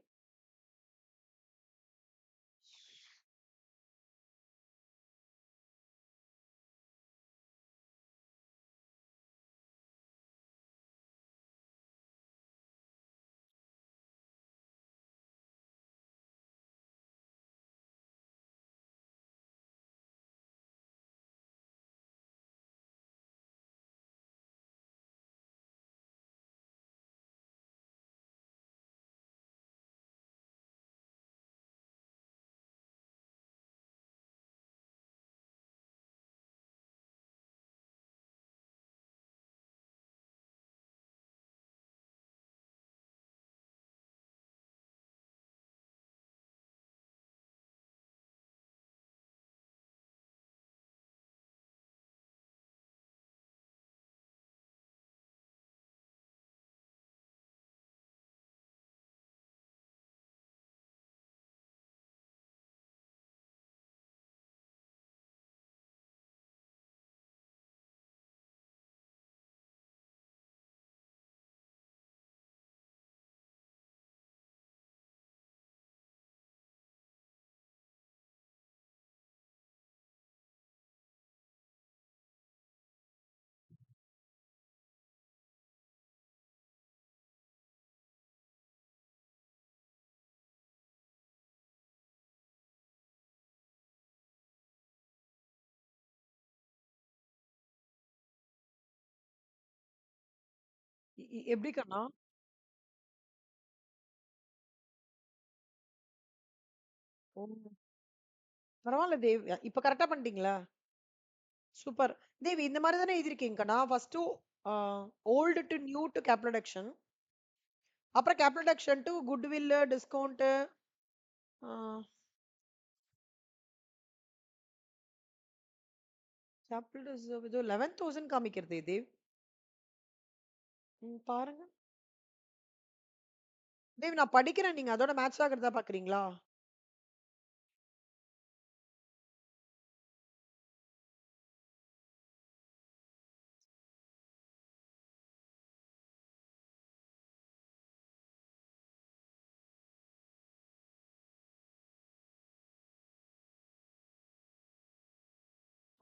Speaker 1: எப்படி கண்ணா? ஓ! பரவால்ல தேவ். இப்ப கரெக்ட்டா பண்ணிட்டீங்களா? சூப்பர். தேவ் இந்த மாரி தானே எழுதியிருக்கீங்க கண்ணா. ஃபர்ஸ்ட்டு அ old to new to capital addition. அப்புறம் capital addition to goodwill, discount. ஆ கேபிட்டல் ரிசர்வ் ஏதோ 11,000 காமிக்கிறதே தேவ். பாருங்க. தேவ் நான் படிக்கிறேன். நீங்க அதோட மேட்ச் ஆகுறதா பார்க்குறீங்களா?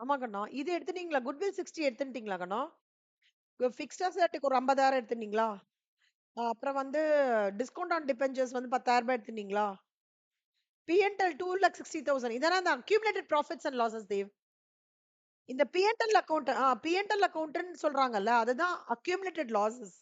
Speaker 1: ஆமா கண்ணா. இது எடுத்துட்டீங்களா? குட்வில் 60 எடுத்துட்டீங்களா கண்ணா? ஃபிக்ஸ்ட் அசெட்க்கு ஒரு 50,000 எடுத்துட்டீங்களா? அப்புறம் வந்து டிஸ்கவுண்ட் ஆன் டிபென்ச்சர்ஸ் வந்து 10,000 எடுத்துட்டீங்களா? P&L 2,60,000. இதெல்லாம் தான் accumulated profits and losses Dev. இந்த P&L அக்கவுண்ட் P&L அக்கவுண்ட்ன்னு சொல்றாங்கல்ல. அதுதான் அக்யூமுலேட்டட் லாஸஸ்.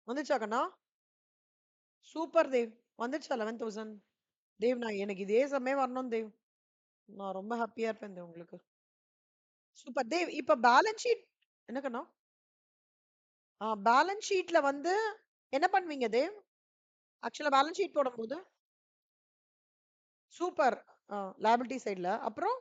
Speaker 1: வந்துச்சா கண்ணா? சூப்பர் தேவ். வந்துருச்சா 11,000? தேவ் நான் எனக்கு இதே சமயம் வரணும் தேவ். நான் ரொம்ப ஹாப்பியா இருப்பேன் தேவ் உங்களுக்கு. சூப்பர் தேவ். இப்ப பேலன்ஸ் ஷீட் என்ன கண்ணா? பேலன்ஸ் ஷீட்ல வந்து என்ன பண்ணுவீங்க தேவ்? ஆக்சுவலா பேலன்ஸ் ஷீட் போடும்போது? சூப்பர். லியாபிலிட்டி சைடுல. அப்புறம்?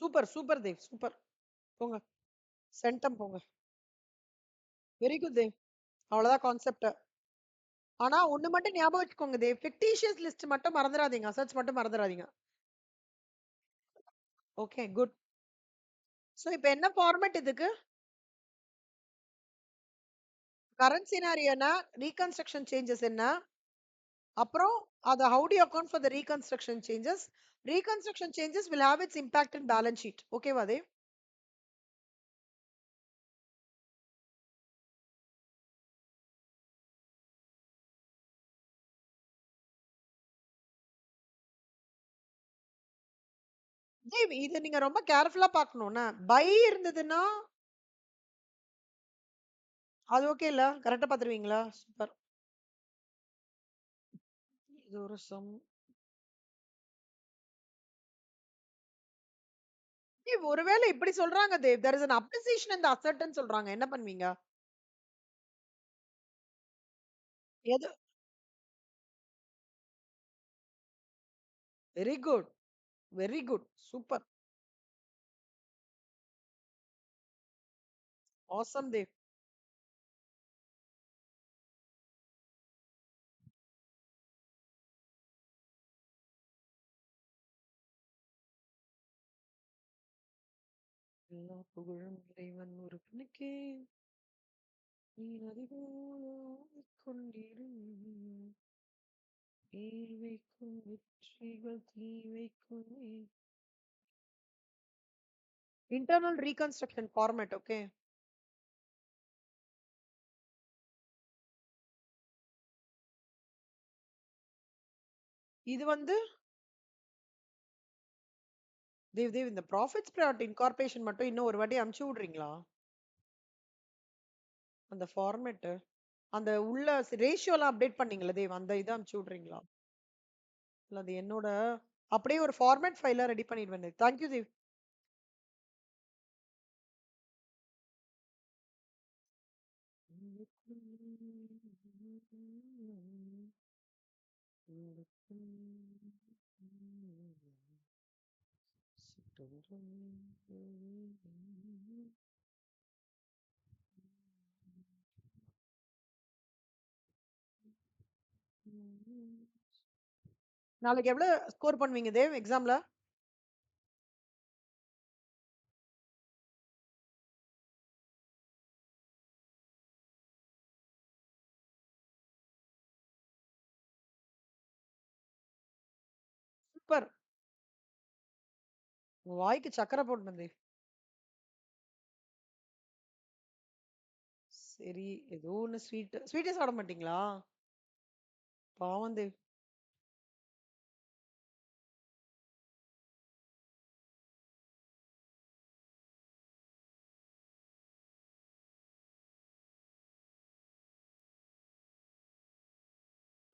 Speaker 1: Super, super Dev. சூப்பர். போங்க. சென்டம் போங்க. Very good Dev. அவ்வளவுதான் கான்செப்ட். ஆனா ஒண்ணு மட்டும் ஞாபகம் வச்சுக்கோங்க தேவ். ஃபிக்டிஷியஸ் லிஸ்ட் மட்டும் மறந்துறாதீங்க. அசெட்ஸ் மட்டும் மறந்துறாதீங்க. Okay, good. சோ இப்ப என்ன ஃபார்மேட் இதுக்கு? கரண்ட் சினாரியோனா ரீகன்ஸ்ட்ரக்ஷன் சேஞ்சஸ் என்ன? அப்புறம் அது how do you account for the reconstruction changes? Reconstruction changes will have its impact in balance sheet. ஓகேவா தேவ்? தேவ் இது நீங்க ரொம்ப கேர்ஃபுல்லா பார்க்கணும்னா, பை இருந்ததுன்னா அது ஓகே இல்ல? கரெக்ட்டா பார்த்துருவீங்களா? சூப்பர். இது ஒரு சம். தேவ் ஒருவேளை இப்படி சொல்றாங்க Dev. There is an appreciation in the அசெட்ன்னு சொல்றாங்க. என்ன பண்ணுவீங்க? எது? Very good. Very good. Super. Awesome Dev. எல்லா புகழும் இறைவன் ஒருவனுக்கே. நீ நதி போல ஓடிக்கொண்டிரு. ஏல் வைக்கும் வெற்றிகள் தீ வைக்குமே. Internal reconstruction format okay. இது வந்து தேவ் தேவ் இந்த ப்ராஃபிட்ஸ் ப்ரையாரிட்டி இன்கார்பரேஷன் மட்டும் இன்னும் ஒரு வாட்டி அனுப்பிச்சு விடுறீங்களா? அந்த ஃபார்மேட் அந்த உள்ள ரேஷியோலாம் அப்டேட் பண்ணீங்கல்ல தேவ் அந்த இத அனுப்பிச்சு விடுறீங்களா? இல்ல அது என்னோட அப்படியே ஒரு ஃபார்மேட் ஃபைலா ரெடி பண்ணிடுவேன் தேவ். Thank you Dev. நாளைக்கு எவ்வளவு ஸ்கோர் பண்ணுவீங்க தேவ் எக்ஸாம்ல? சூப்பர். உங்க வாய்க்கு சக்கரை போடணும் தேவ். சரி, ஏதோ ஒண்ணு ஸ்வீட்டே சாப்பிட மாட்டீங்களா? பாவம் Dev.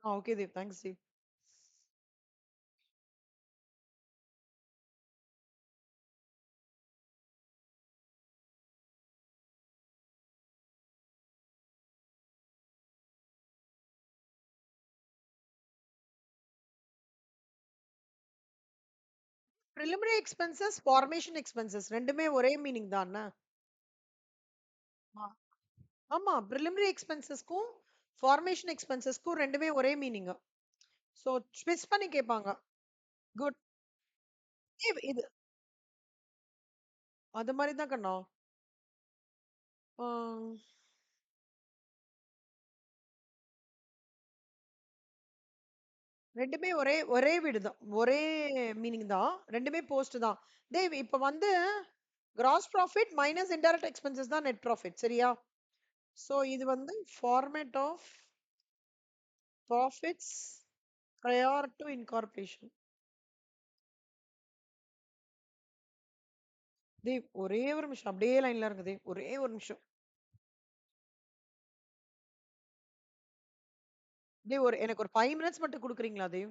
Speaker 1: Okay Dev. Thanks Dev. Preliminary expenses, formation expenses 2மே ஒரே மீனிங் தான? ஆ. ஆமா. பிரிலிமினரி எக்ஸ்பென்சஸ்க்கும், ஃபார்மேஷன் எக்ஸ்பென்சஸ்க்கும் 2மே ஒரே மீனிங். சோ ட்விஸ்ட் பண்ணி கேட்பாங்க. குட். இது அது மாரி தான் கண்ணா. ஆ 2மே ஒரே ஒரே வீடு தான். ஒரே மீனிங் தான். 2மே போஸ்ட் தான். தேவ் இப்ப வந்து gross profit minus indirect expenses தான் நெட் ப்ராஃபிட். சரியா? சோ இது வந்து format of profits prior to incorporation. Dev ஒரே ஒரு நிமிஷம் அப்படியே லைன்ல இருங்க தேவ். ஒரே ஒரு நிமிஷம். தேவ் எனக்கு ஒரு 5 மினிட்ஸ் மட்டும் குடுக்குறீங்களா தேவ்?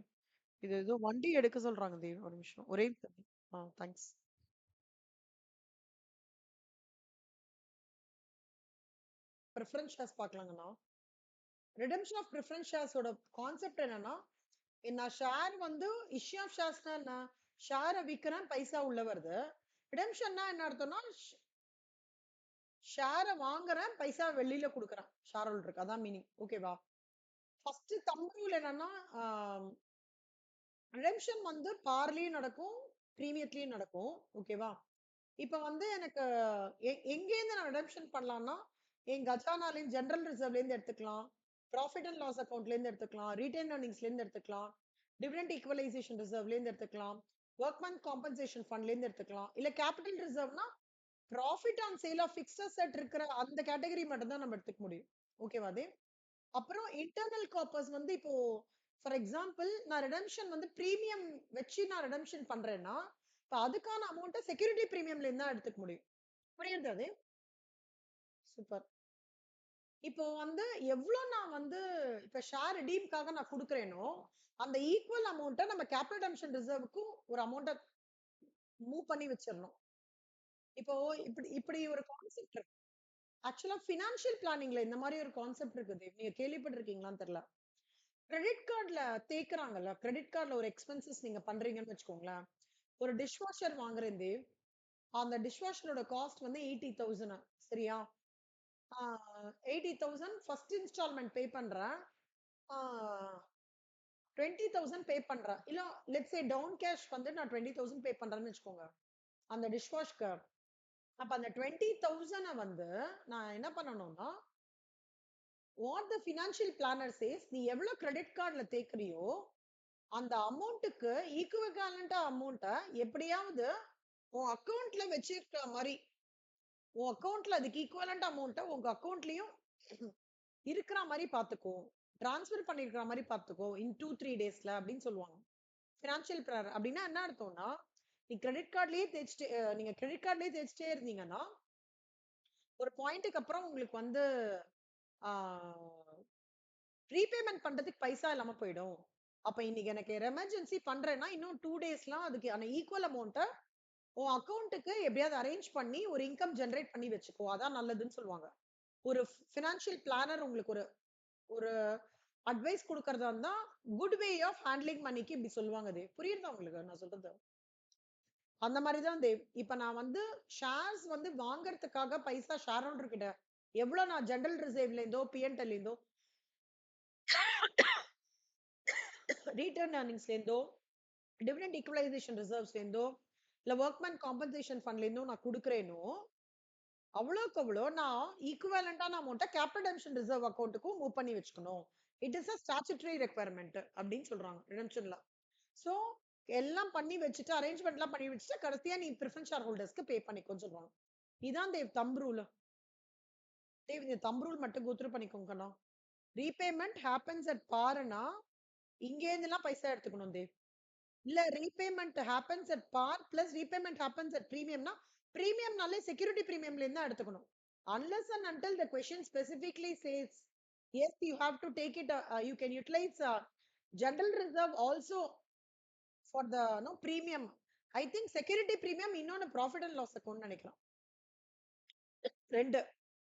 Speaker 1: இது ஏதோ வண்டி எடுக்க சொல்றாங்க தேவ். ஒரு நிமிஷம். ஒரே நிமிஷம். தேங்க்ஸ். பிரெஃபரன்ஸ் ஷேர்ஸ் பார்க்கலாங்கண்ணா. ரிடெம்ஷன் ஆஃப் பிரெஃபரன்ஸ் ஷேர்ஸோட கான்செப்ட் என்னன்னா, நான் ஷேர் வந்து இஷ்யூ ஆஃப் ஷேர்ஸ்னா என்ன? ஷேரை விக்கிறேன், பைசா உள்ள வருது. ரிடெம்ஷன்னா என்ன அர்த்தம்னா, ஷேரை வாங்குறேன், பைசா வெளியில குடுக்குறேன் ஷேர் ஹோல்டருக்கு. அதான் மீனிங். ஓகேவா? ஃபர்ஸ்ட் தம்ப் ரூல் என்னன்னா, ரிடெம்ஷன் வந்து பார்லயும் நடக்கும், பிரீமியத்திலயும் நடக்கும். ஓகேவா? இப்ப வந்து எனக்கு எங்கேருந்து நான் ரிடெம்ஷன் பண்ணலாம்னா, என் கஜானாலேருந்து ஜெனரல் ரிசர்வ்ல இருந்து எடுத்துக்கலாம். ப்ராஃபிட் அண்ட் லாஸ் அக்கவுண்ட்ல இருந்து எடுத்துக்கலாம். ரீட்டைன் ஏர்னிங்ஸ்ல இருந்து எடுத்துக்கலாம். டிவிடெண்ட் ஈக்குவலைசேஷன் ரிசர்வ்ல இருந்து எடுத்துக்கலாம். ஒர்க்மேன் காம்பன்சேஷன் ஃபண்ட்ல இருந்து எடுத்துக்கலாம். இல்ல கேபிட்டல் ரிசர்வ்னா profit on sale of fixed asset இருக்கிற அந்த கேட்டகரி மட்டும் தான் நம்ம எடுத்துக்க முடியும். ஓகேவா அது? அப்புறம் இன்டர்னல் காப்பர்ஸ் வந்து இப்போ ஃபார் எக்ஸாம்பிள் நான் ரிடெம்ஷன் வந்து பிரீமியம் வச்சு நான் ரிடெம்ஷன் பண்றேன்னா, இப்ப அதுக்கான அமௌண்ட்ட செக்யூரிட்டி பிரீமியம்ல இருந்து தான் எடுத்துக்க முடியும். புரியுது அது? சூப்பர். இப்போ வந்து எவ்ளோ நான் வந்து இப்ப ஷேர் ரிடீம்க்காக நான் குடுக்குறேனோ, அந்த ஈக்குவல் அமௌண்ட்ட நம்ம கேபிட்டல் ரிடெம்ஷன் ரிசர்வ்க்கும் ஒரு அமௌண்ட்ட மூவ் பண்ணி வச்சிரணும். இப்போ இப்படி இப்படி ஒரு கான்செப்ட் இருக்கு. ஆக்சுவலா பினான்சியல் பிளானிங்ல இந்த மாரி ஒரு கான்செப்ட் இருக்குது. நீங்க கேள்விப்பட்டிருக்கீங்களான்னு தெரியல. கிரெடிட் கார்ட்ல தேய்க்குறாங்கல்ல. கிரெடிட் கார்ட்ல ஒரு எக்ஸ்பென்சஸ் நீங்க பண்றீங்கன்னு வச்சுக்கோங்களேன். ஒரு டிஷ் வாஷர் வாங்குறேன் தேவ். அந்த டிஷ் வாஷரோட காஸ்ட் வந்து 80,000 சரியா? ஆ 80,000 ஃபர்ஸ்ட் இன்ஸ்டால்மென்ட் பே பண்றேன். ஆ 20,000 பே பண்றேன். இல்ல லெட்ஸ் சே டவுன் கேஷ் வந்து நான் 20,000 பே பண்றேன்னு வச்சுக்கோங்க. அந்த டிஷ் வாஷ்க்கு. அப்ப அந்த 20,000 வந்து நான் என்ன பண்ணணும்னா, what the financial planner says நீ எவ்வளவு கிரெடிட் கார்ட்ல தேய்க்கிறியோ, அந்த அமௌண்ட்டுக்கு ஈக்குவலண்டா அமௌண்ட்ட எப்படியாவது உன் அக்கவுண்ட்ல வச்சிருக்கிற மாரி, உன் அக்கவுண்ட்ல அதுக்கு ஈக்குவலண்ட் அமௌண்ட்ட உங்க அக்கவுண்ட்லயும் இருக்கிற மாரி பாத்துக்கோ. ட்ரான்ஸ்ஃபர் பண்ணியிருக்கிற மாரி பாத்துக்கோ. இன் 2, 3 டேஸ்ல அப்படின்னு சொல்லுவாங்க. பினான்சியல் பிளானர் அப்படின்னா என்ன அர்த்தம்னா, நீ கிரெடிட் கார்ட்லயே தேய்ச்சுட்டு நீங்க கிரெடிட் கார்ட்லயே தேய்ச்சுட்டே இருந்தீங்கன்னா, ஒரு பாயிண்ட்க்கு அப்புறம் உங்களுக்கு வந்து ஆ ரீபேமெண்ட் பண்றதுக்கு பைசா இல்லாம போயிடும். அப்ப இன்னைக்கு எனக்கு ஒரு எமர்ஜென்சி பண்றேன்னா, இன்னும் 2 டேஸ்லாம் அதுக்கான ஈக்குவல் அமௌண்ட்ட உன் அக்கவுண்ட்க்கு எப்படியாவது அரேஞ்ச் பண்ணி ஒரு இன்கம் ஜெனரேட் பண்ணி வச்சுக்கோ. அதான் நல்லதுன்னு சொல்லுவாங்க. ஒரு பினான்சியல் பிளானர் உங்களுக்கு ஒரு ஒரு அட்வைஸ் குடுக்கறதா இருந்தா, குட் வே ஆஃப் ஹேண்ட்லிங் மனிக்கு இப்படி சொல்லுவாங்க தேவ். புரியுதா உங்களுக்கு நான் சொல்றது? அந்த மாரி தான் தேவ். இப்ப நான் வந்து ஷேர்ஸ் வந்து வாங்குறதுக்காக பைசா ஷேர் ஹோல்டர் கிட்ட எவ்வளோ நான் ஜெனரல் ரிசர்வ்ல இருந்தோ, பிஎன்எல் இருந்தோ, ரீட்டர்ன் ஏர்னிங்ஸ்ல இருந்தோ, டிவிடெண்ட் ஈக்குவலைசேஷன் ரிசர்வ்ஸ்ல இருந்தோ, இல்ல வொர்க்மேன் காம்பன்சேஷன் ஃபண்ட்ல இருந்தோ நான் குடுக்குறேனோ, அவ்வளோக்கு அவ்வளோ நான் ஈக்குவலன்டான அமௌண்ட்ட கேபிட்டல் ரிடெம்ஷன் ரிசர்வ் அக்கவுண்ட்க்கும் மூவ் பண்ணி வச்சுக்கணும். It is a statutory requirement அப்படின்னு சொல்றாங்க ரிடெம்ஷன்ல. சோ எல்லாம் பண்ணி வச்சுட்டு அரேஞ்ச்மெண்ட்லாம் பண்ணி வச்சுட்டு கடைசியா நீ பிரிஃபரன்ஸ் ஷேர் ஹோல்டர்ஸ்க்கு பே பண்ணிக்கோன்னு சொல்றாங்க. இதான் தேவ் தம்ப் ரூல். தேவ் இந்த தம்ப் ரூல் மட்டும் கோ த்ரூ பண்ணிக்கோங்கண்ணா. ரீபேமெண்ட் ஹேப்பன்ஸ் அட் பார்னா இங்க இருந்தெல்லாம் பைசா எடுத்துக்கணும் தேவ். இல்ல repayment happens at par plus repayment happens at பிரீமியம்னா பிரீமியம்னாலே செக்யூரிட்டி பிரீமியம்ல இருந்து தான் எடுத்துக்கணும். Unless and until the question specifically says yes, you have to take it, you can utilize general reserve also for the no premium. I think security premium இன்னொன்னு profit and loss account நினைக்கிறேன். 2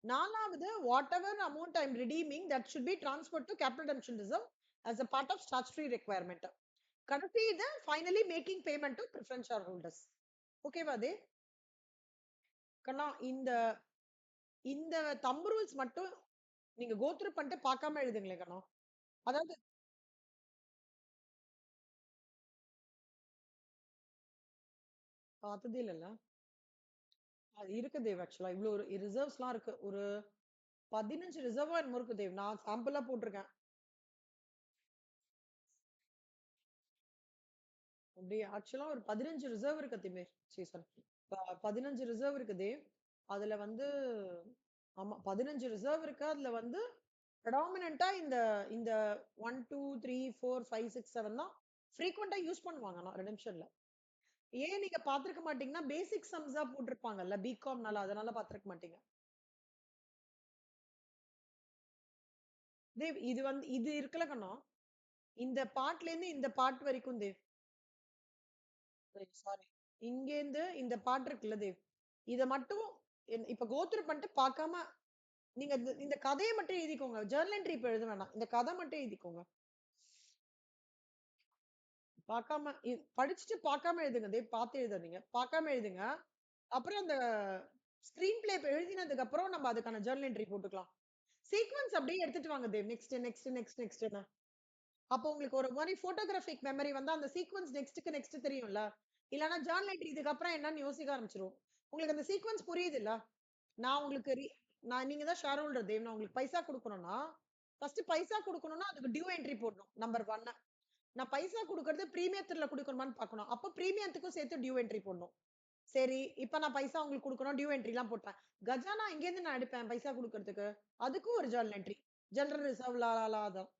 Speaker 1: நாலாவது whatever amount I'm redeeming that should be transferred to capital redemption reserve as a part of statutory requirement. கடைசி இது finally making payment to preference shareholders. ஓகேவா அது? கண்ணா இந்த இந்த thumb rules மட்டும் நீங்க கோ த்ரூ பண்ணிட்டு பார்க்காம எழுதுங்களேன் கண்ணா. அதாவது பார்த்ததே இல்லல்ல. அது இருக்கு தேவ் ஆக்சுவலா. இவ்ளோ ஒரு ரிசர்வ்ஸ்லாம் இருக்கு. ஒரு 15 ரிசர்வோ என்னமோ இருக்கு தேவ். நான் சாம்பிளா போட்டிருக்கேன். அப்படியே ஆக்சுவலா ஒரு 15 ரிசர்வ் இருக்கு திமேர். சாரி. 15 ரிசர்வ் இருக்குது. அதுல வந்து ஆமா 15 ரிசர்வ் இருக்கு. அதுல வந்து ப்ரெடாமினன்ட்டா இந்த இந்த 1, 2, 3, 4, 5, 6, 7 தான் ஃப்ரீக்வென்ட்டா யூஸ் பண்ணுவாங்க ஆனா ரிடெம்ப்ஷன்ல. ஏன் நீங்க பார்த்திருக்க மாட்டீங்கன்னா, பேசிக் சம்ஸா போட்டிருப்பாங்கல்ல பிகாம்னால அதனால பார்த்திருக்க மாட்டீங்க. தேவ் இது வந்து இது இருக்குல்ல கண்ணா, இந்த பார்ட்லேருந்து இந்த பார்ட் வரைக்கும் தேவ். சாரி. இங்கேருந்து இந்த பார்ட் இருக்குல்ல தேவ். இத மட்டும் இப்ப கோ த்ரூ பண்ணிட்டு பார்க்காம நீங்க இந்த இந்த கதைய மட்டும் எழுதிக்கோங்க. ஜர்னல் என்ட்ரி இப்ப எழுத வேணாம். இந்த கதை மட்டும் எழுதிக்கோங்க. பார்க்காம படிச்சுட்டு பார்க்காம எழுதுங்க தேவ். பார்த்து எழுதாதீங்க. பார்க்காம எழுதுங்க. அப்புறம் அந்த ஸ்கிரீன் பிளே எழுதினதுக்கு அப்புறம் நம்ம அதுக்கான ஜர்னல் என்ட்ரி போட்டுக்கலாம். சீக்வென்ஸ் அப்படியே எடுத்துட்டு வாங்க தேவ். நெக்ஸ்ட், நெக்ஸ்ட், நெக்ஸ்ட், நெக்ஸ்ட்ன்னு. அப்போ உங்களுக்கு ஒரு மாரி போட்டோகிராபிக் மெமரி வந்து அந்த சீக்வென்ஸ் நெக்ஸ்ட்க்கு நெக்ஸ்ட் தெரியும்ல. இல்லன்னா ஜர்னல் என்ட்ரி இதுக்கப்புறம் என்னன்னு யோசிக்க ஆரம்பிச்சுரும். உங்களுக்கு அந்த சீக்வென்ஸ் புரியுதுல்ல? நான் உங்களுக்கு நீங்க தான் ஷேர் ஹோல்டர் தேவ். நான் உங்களுக்கு பைசா குடுக்கணும்னா, ஃபர்ஸ்ட் பைசா குடுக்கணும்னா அதுக்கு டியூ என்ட்ரி போடணும். நம்பர் 1. நான் பைசா குடுக்கறது பிரீமியத்துல குடுக்கணுமான்னு பார்க்கணும். அப்ப பிரீமியத்துக்கும் சேர்த்து டியூ என்ட்ரி போடணும். சரி, இப்ப நான் பைசா உங்களுக்கு குடுக்கணும். டியூ என்ட்ரிலாம் போட்டேன். கஜானா எங்கேருந்து நான் எடுப்பேன் பைசா குடுக்கறதுக்கு? அதுக்கும் ஒரு ஜர்னல் என்ட்ரி. ஜெனரல் ரிசர்வ் தான்.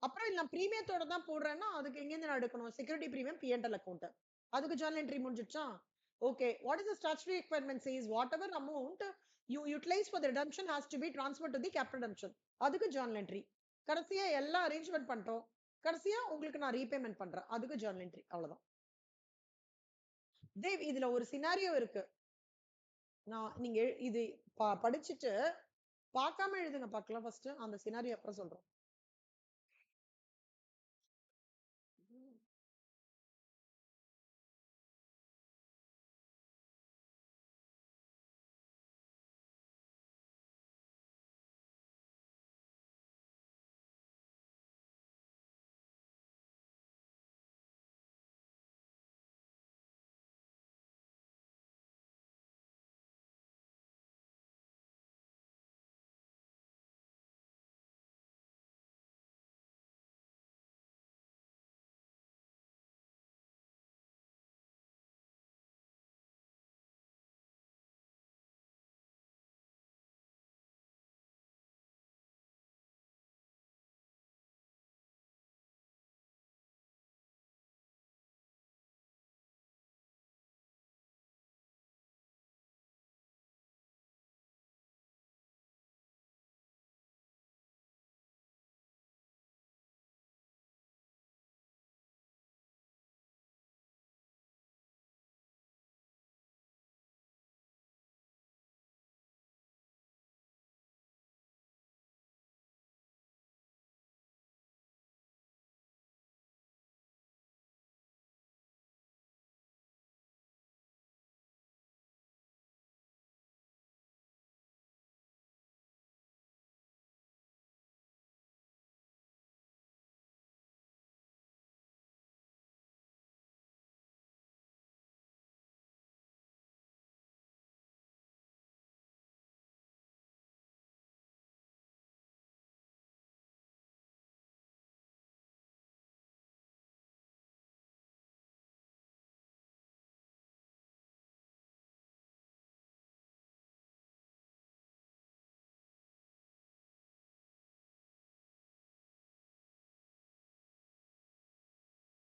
Speaker 1: அப்புறம் நான் பிரீமியத்தோட தான் போடுறேன்னா, அதுக்கு எங்கேருந்து நான் எடுக்கணும்? Security premium P&L account. அதுக்கு ஜர்னல் என்ட்ரி முடிஞ்சிடுச்சா? Okay. What is the statutory requirement says whatever amount you utilise for the redemption has to be transferred to the capital redemption. அதுக்கு ஜர்னல் என்ட்ரி. கடைசியா எல்லாம் அரேஞ்ச்மென்ட் பண்ணிட்டோம். கடைசியா உங்களுக்கு நான் ரீபேமென்ட் பண்றேன். அதுக்கு ஜர்னல் என்ட்ரி. அவ்வளவுதான். தேவ் இதுல ஒரு சினாரியோ இருக்கு. நீங்க இது படிச்சுட்டு பார்க்காம எழுதுங்க பார்க்கலாம் ஃபர்ஸ்ட். அந்த சினாரியோ அப்புறம் சொல்றோம்.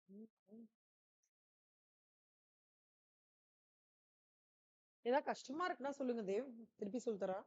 Speaker 1: ம், ம். ஏதாவது கஷ்டமா இருக்குன்னா சொல்லுங்க தேவ். திருப்பி சொல்லி தரேன்.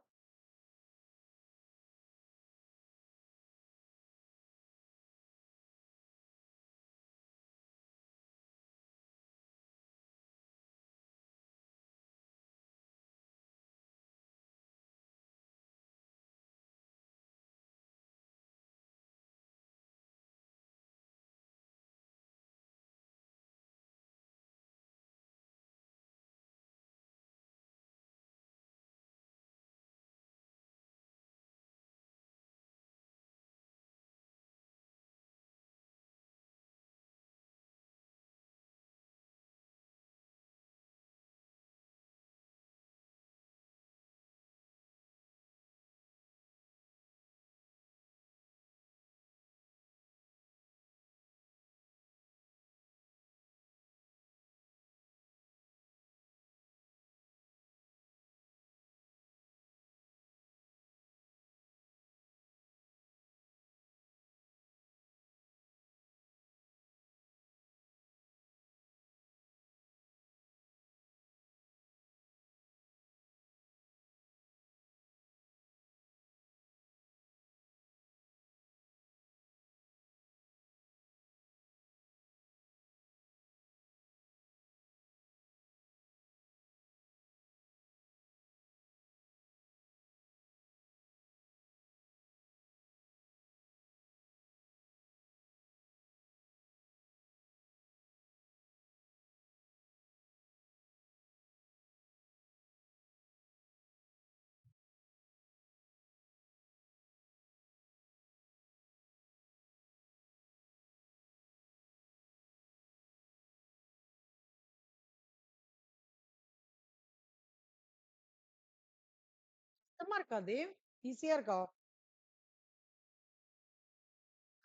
Speaker 1: கஷ்டமா இருக்கா தேவ்? ஈஸியா இருக்கா?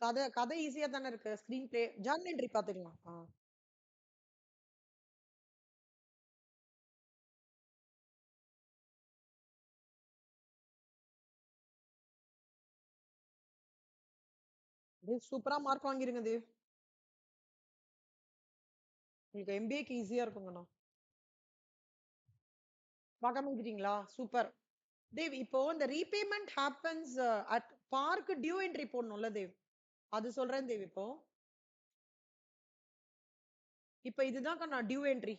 Speaker 1: கதை கதை ஈஸியா தானே இருக்கு. ஸ்கிரீன் பிளே ஜர்னல் என்ட்ரி பாத்துக்கலாம். தேவ் சூப்பரா மார்க் வாங்கிருங்க தேவ். உங்களுக்கு எம்பிஏக்கு ஈஸியா இருக்குங்கண்ணா. பார்க்காம எழுதிட்டீங்களா? சூப்பர். தேவ் இப்போ இந்த ரீபேமெண்ட் ஹேப்பன்ஸ் அட் பார்க்கு டியூ என்ட்ரி போடணும்ல தேவ். அது சொல்றேன் தேவ் இப்போ. இப்ப இதுதான் கண்ணா due entry.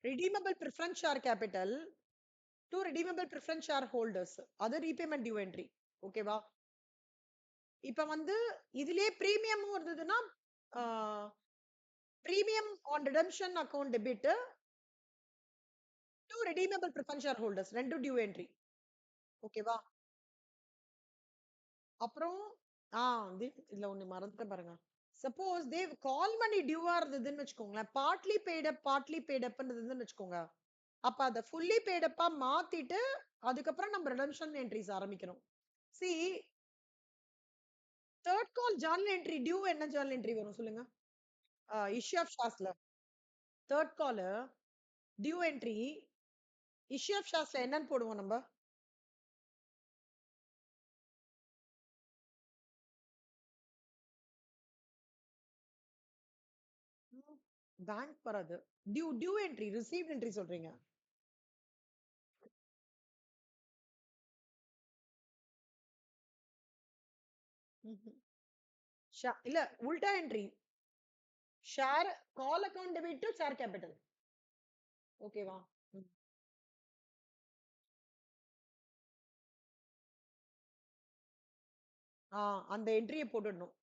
Speaker 1: Redeemable preference share capital to redeemable preference share holders. அது ரீபேமெண்ட் டியூ என்ட்ரி. ஓகேவா? இப்ப வந்து இதுலயே பிரீமியமும் இருந்ததுன்னா premium on redemption account debit to redeemable preference share holders ரெண்டும் டியூ என்ட்ரி. ஓகேவா? அப்புறம் இதுல ஒண்ணு மறந்துட்டேன் பாருங்க. சப்போஸ் தேவ் கால் மணி டியூவா இருந்ததுன்னு வச்சுக்கோங்களேன். பார்ட்லி பெய்ட் அப் பார்ட்லி பெய்ட் அப் இருந்ததுன்னு வச்சுக்கோங்க. அப்ப அத ஃபுல்லி பெய்ட் அப்பா மாத்திட்டு அதுக்கப்புறம் நம்ம ரிடம்ஷன் என்ட்ரிஸ் ஆரம்பிக்கணும். C third call journal entry due என்ன ஜர்னல் என்ட்ரி வரும் சொல்லுங்க? இஷ்யூ ஆஃப் ஷேர்ஸ்ல. Third call due entry issue of ஷேர்ஸ்ல என்னன்னு போடுவோம் நம்ம? பேங்க் வராது. Due due entry received entry சொல்றீங்க. ம்ஹ்ம். இல்ல உல்டா entry. Share call account debit to share capital. ஓகேவா? ம். ஆ அந்த என்ட்ரிய போட்டுடணும்.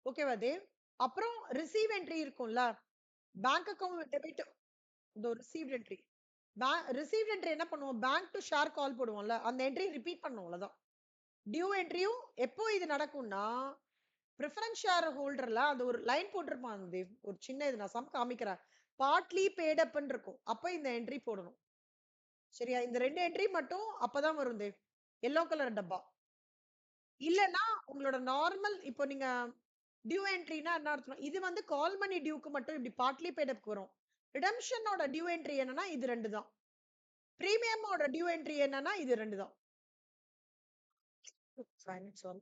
Speaker 1: ஓகேவா தேவ்? அப்புறம் ரிசீவ் என்ட்ரி இருக்கும்ல. பேங்க் அக்கவுண்ட் டெபிட் இதோ ரிசீவ்ட் என்ட்ரி. ரிசீவ்ட் என்ட்ரி என்ன பண்ணுவோம்? பேங்க் டு ஷேர் கால் போடுவோம்ல. அந்த என்ட்ரி ரிப்பீட் பண்ணும் அவ்வளவுதான். டியூ என்ட்ரியும் எப்போ இது நடக்கும்னா, பிரிஃபரன்ஸ் ஷேர் ஹோல்டர்ல அது ஒரு லைன் போட்டிருப்பான் தேவ். ஒரு சின்ன இது நான் காமிக்கிறேன். பார்ட்லி பேட் அப்ன்னு இருக்கும். அப்ப இந்த என்ட்ரி போடணும். சரியா? இந்த 2 என்ட்ரி மட்டும் அப்பதான் வரும் தேவ். எல்லோ கலர் டப்பா. இல்லன்னா உங்களோட நார்மல் இப்போ நீங்க டியூ என்ட்ரினா என்ன அர்த்தம்? இது வந்து கால் மணி டியூக்கு மட்டும் இப்படி பார்ட்லி பெய்ட் அப்க்கு வரும். ரிடெம்ப்ஷனோட டியூ என்ட்ரி என்னன்னா இது 2 தான். பிரீமியமோட டியூ என்ட்ரி என்னன்னா இது 2 தான். Finance all.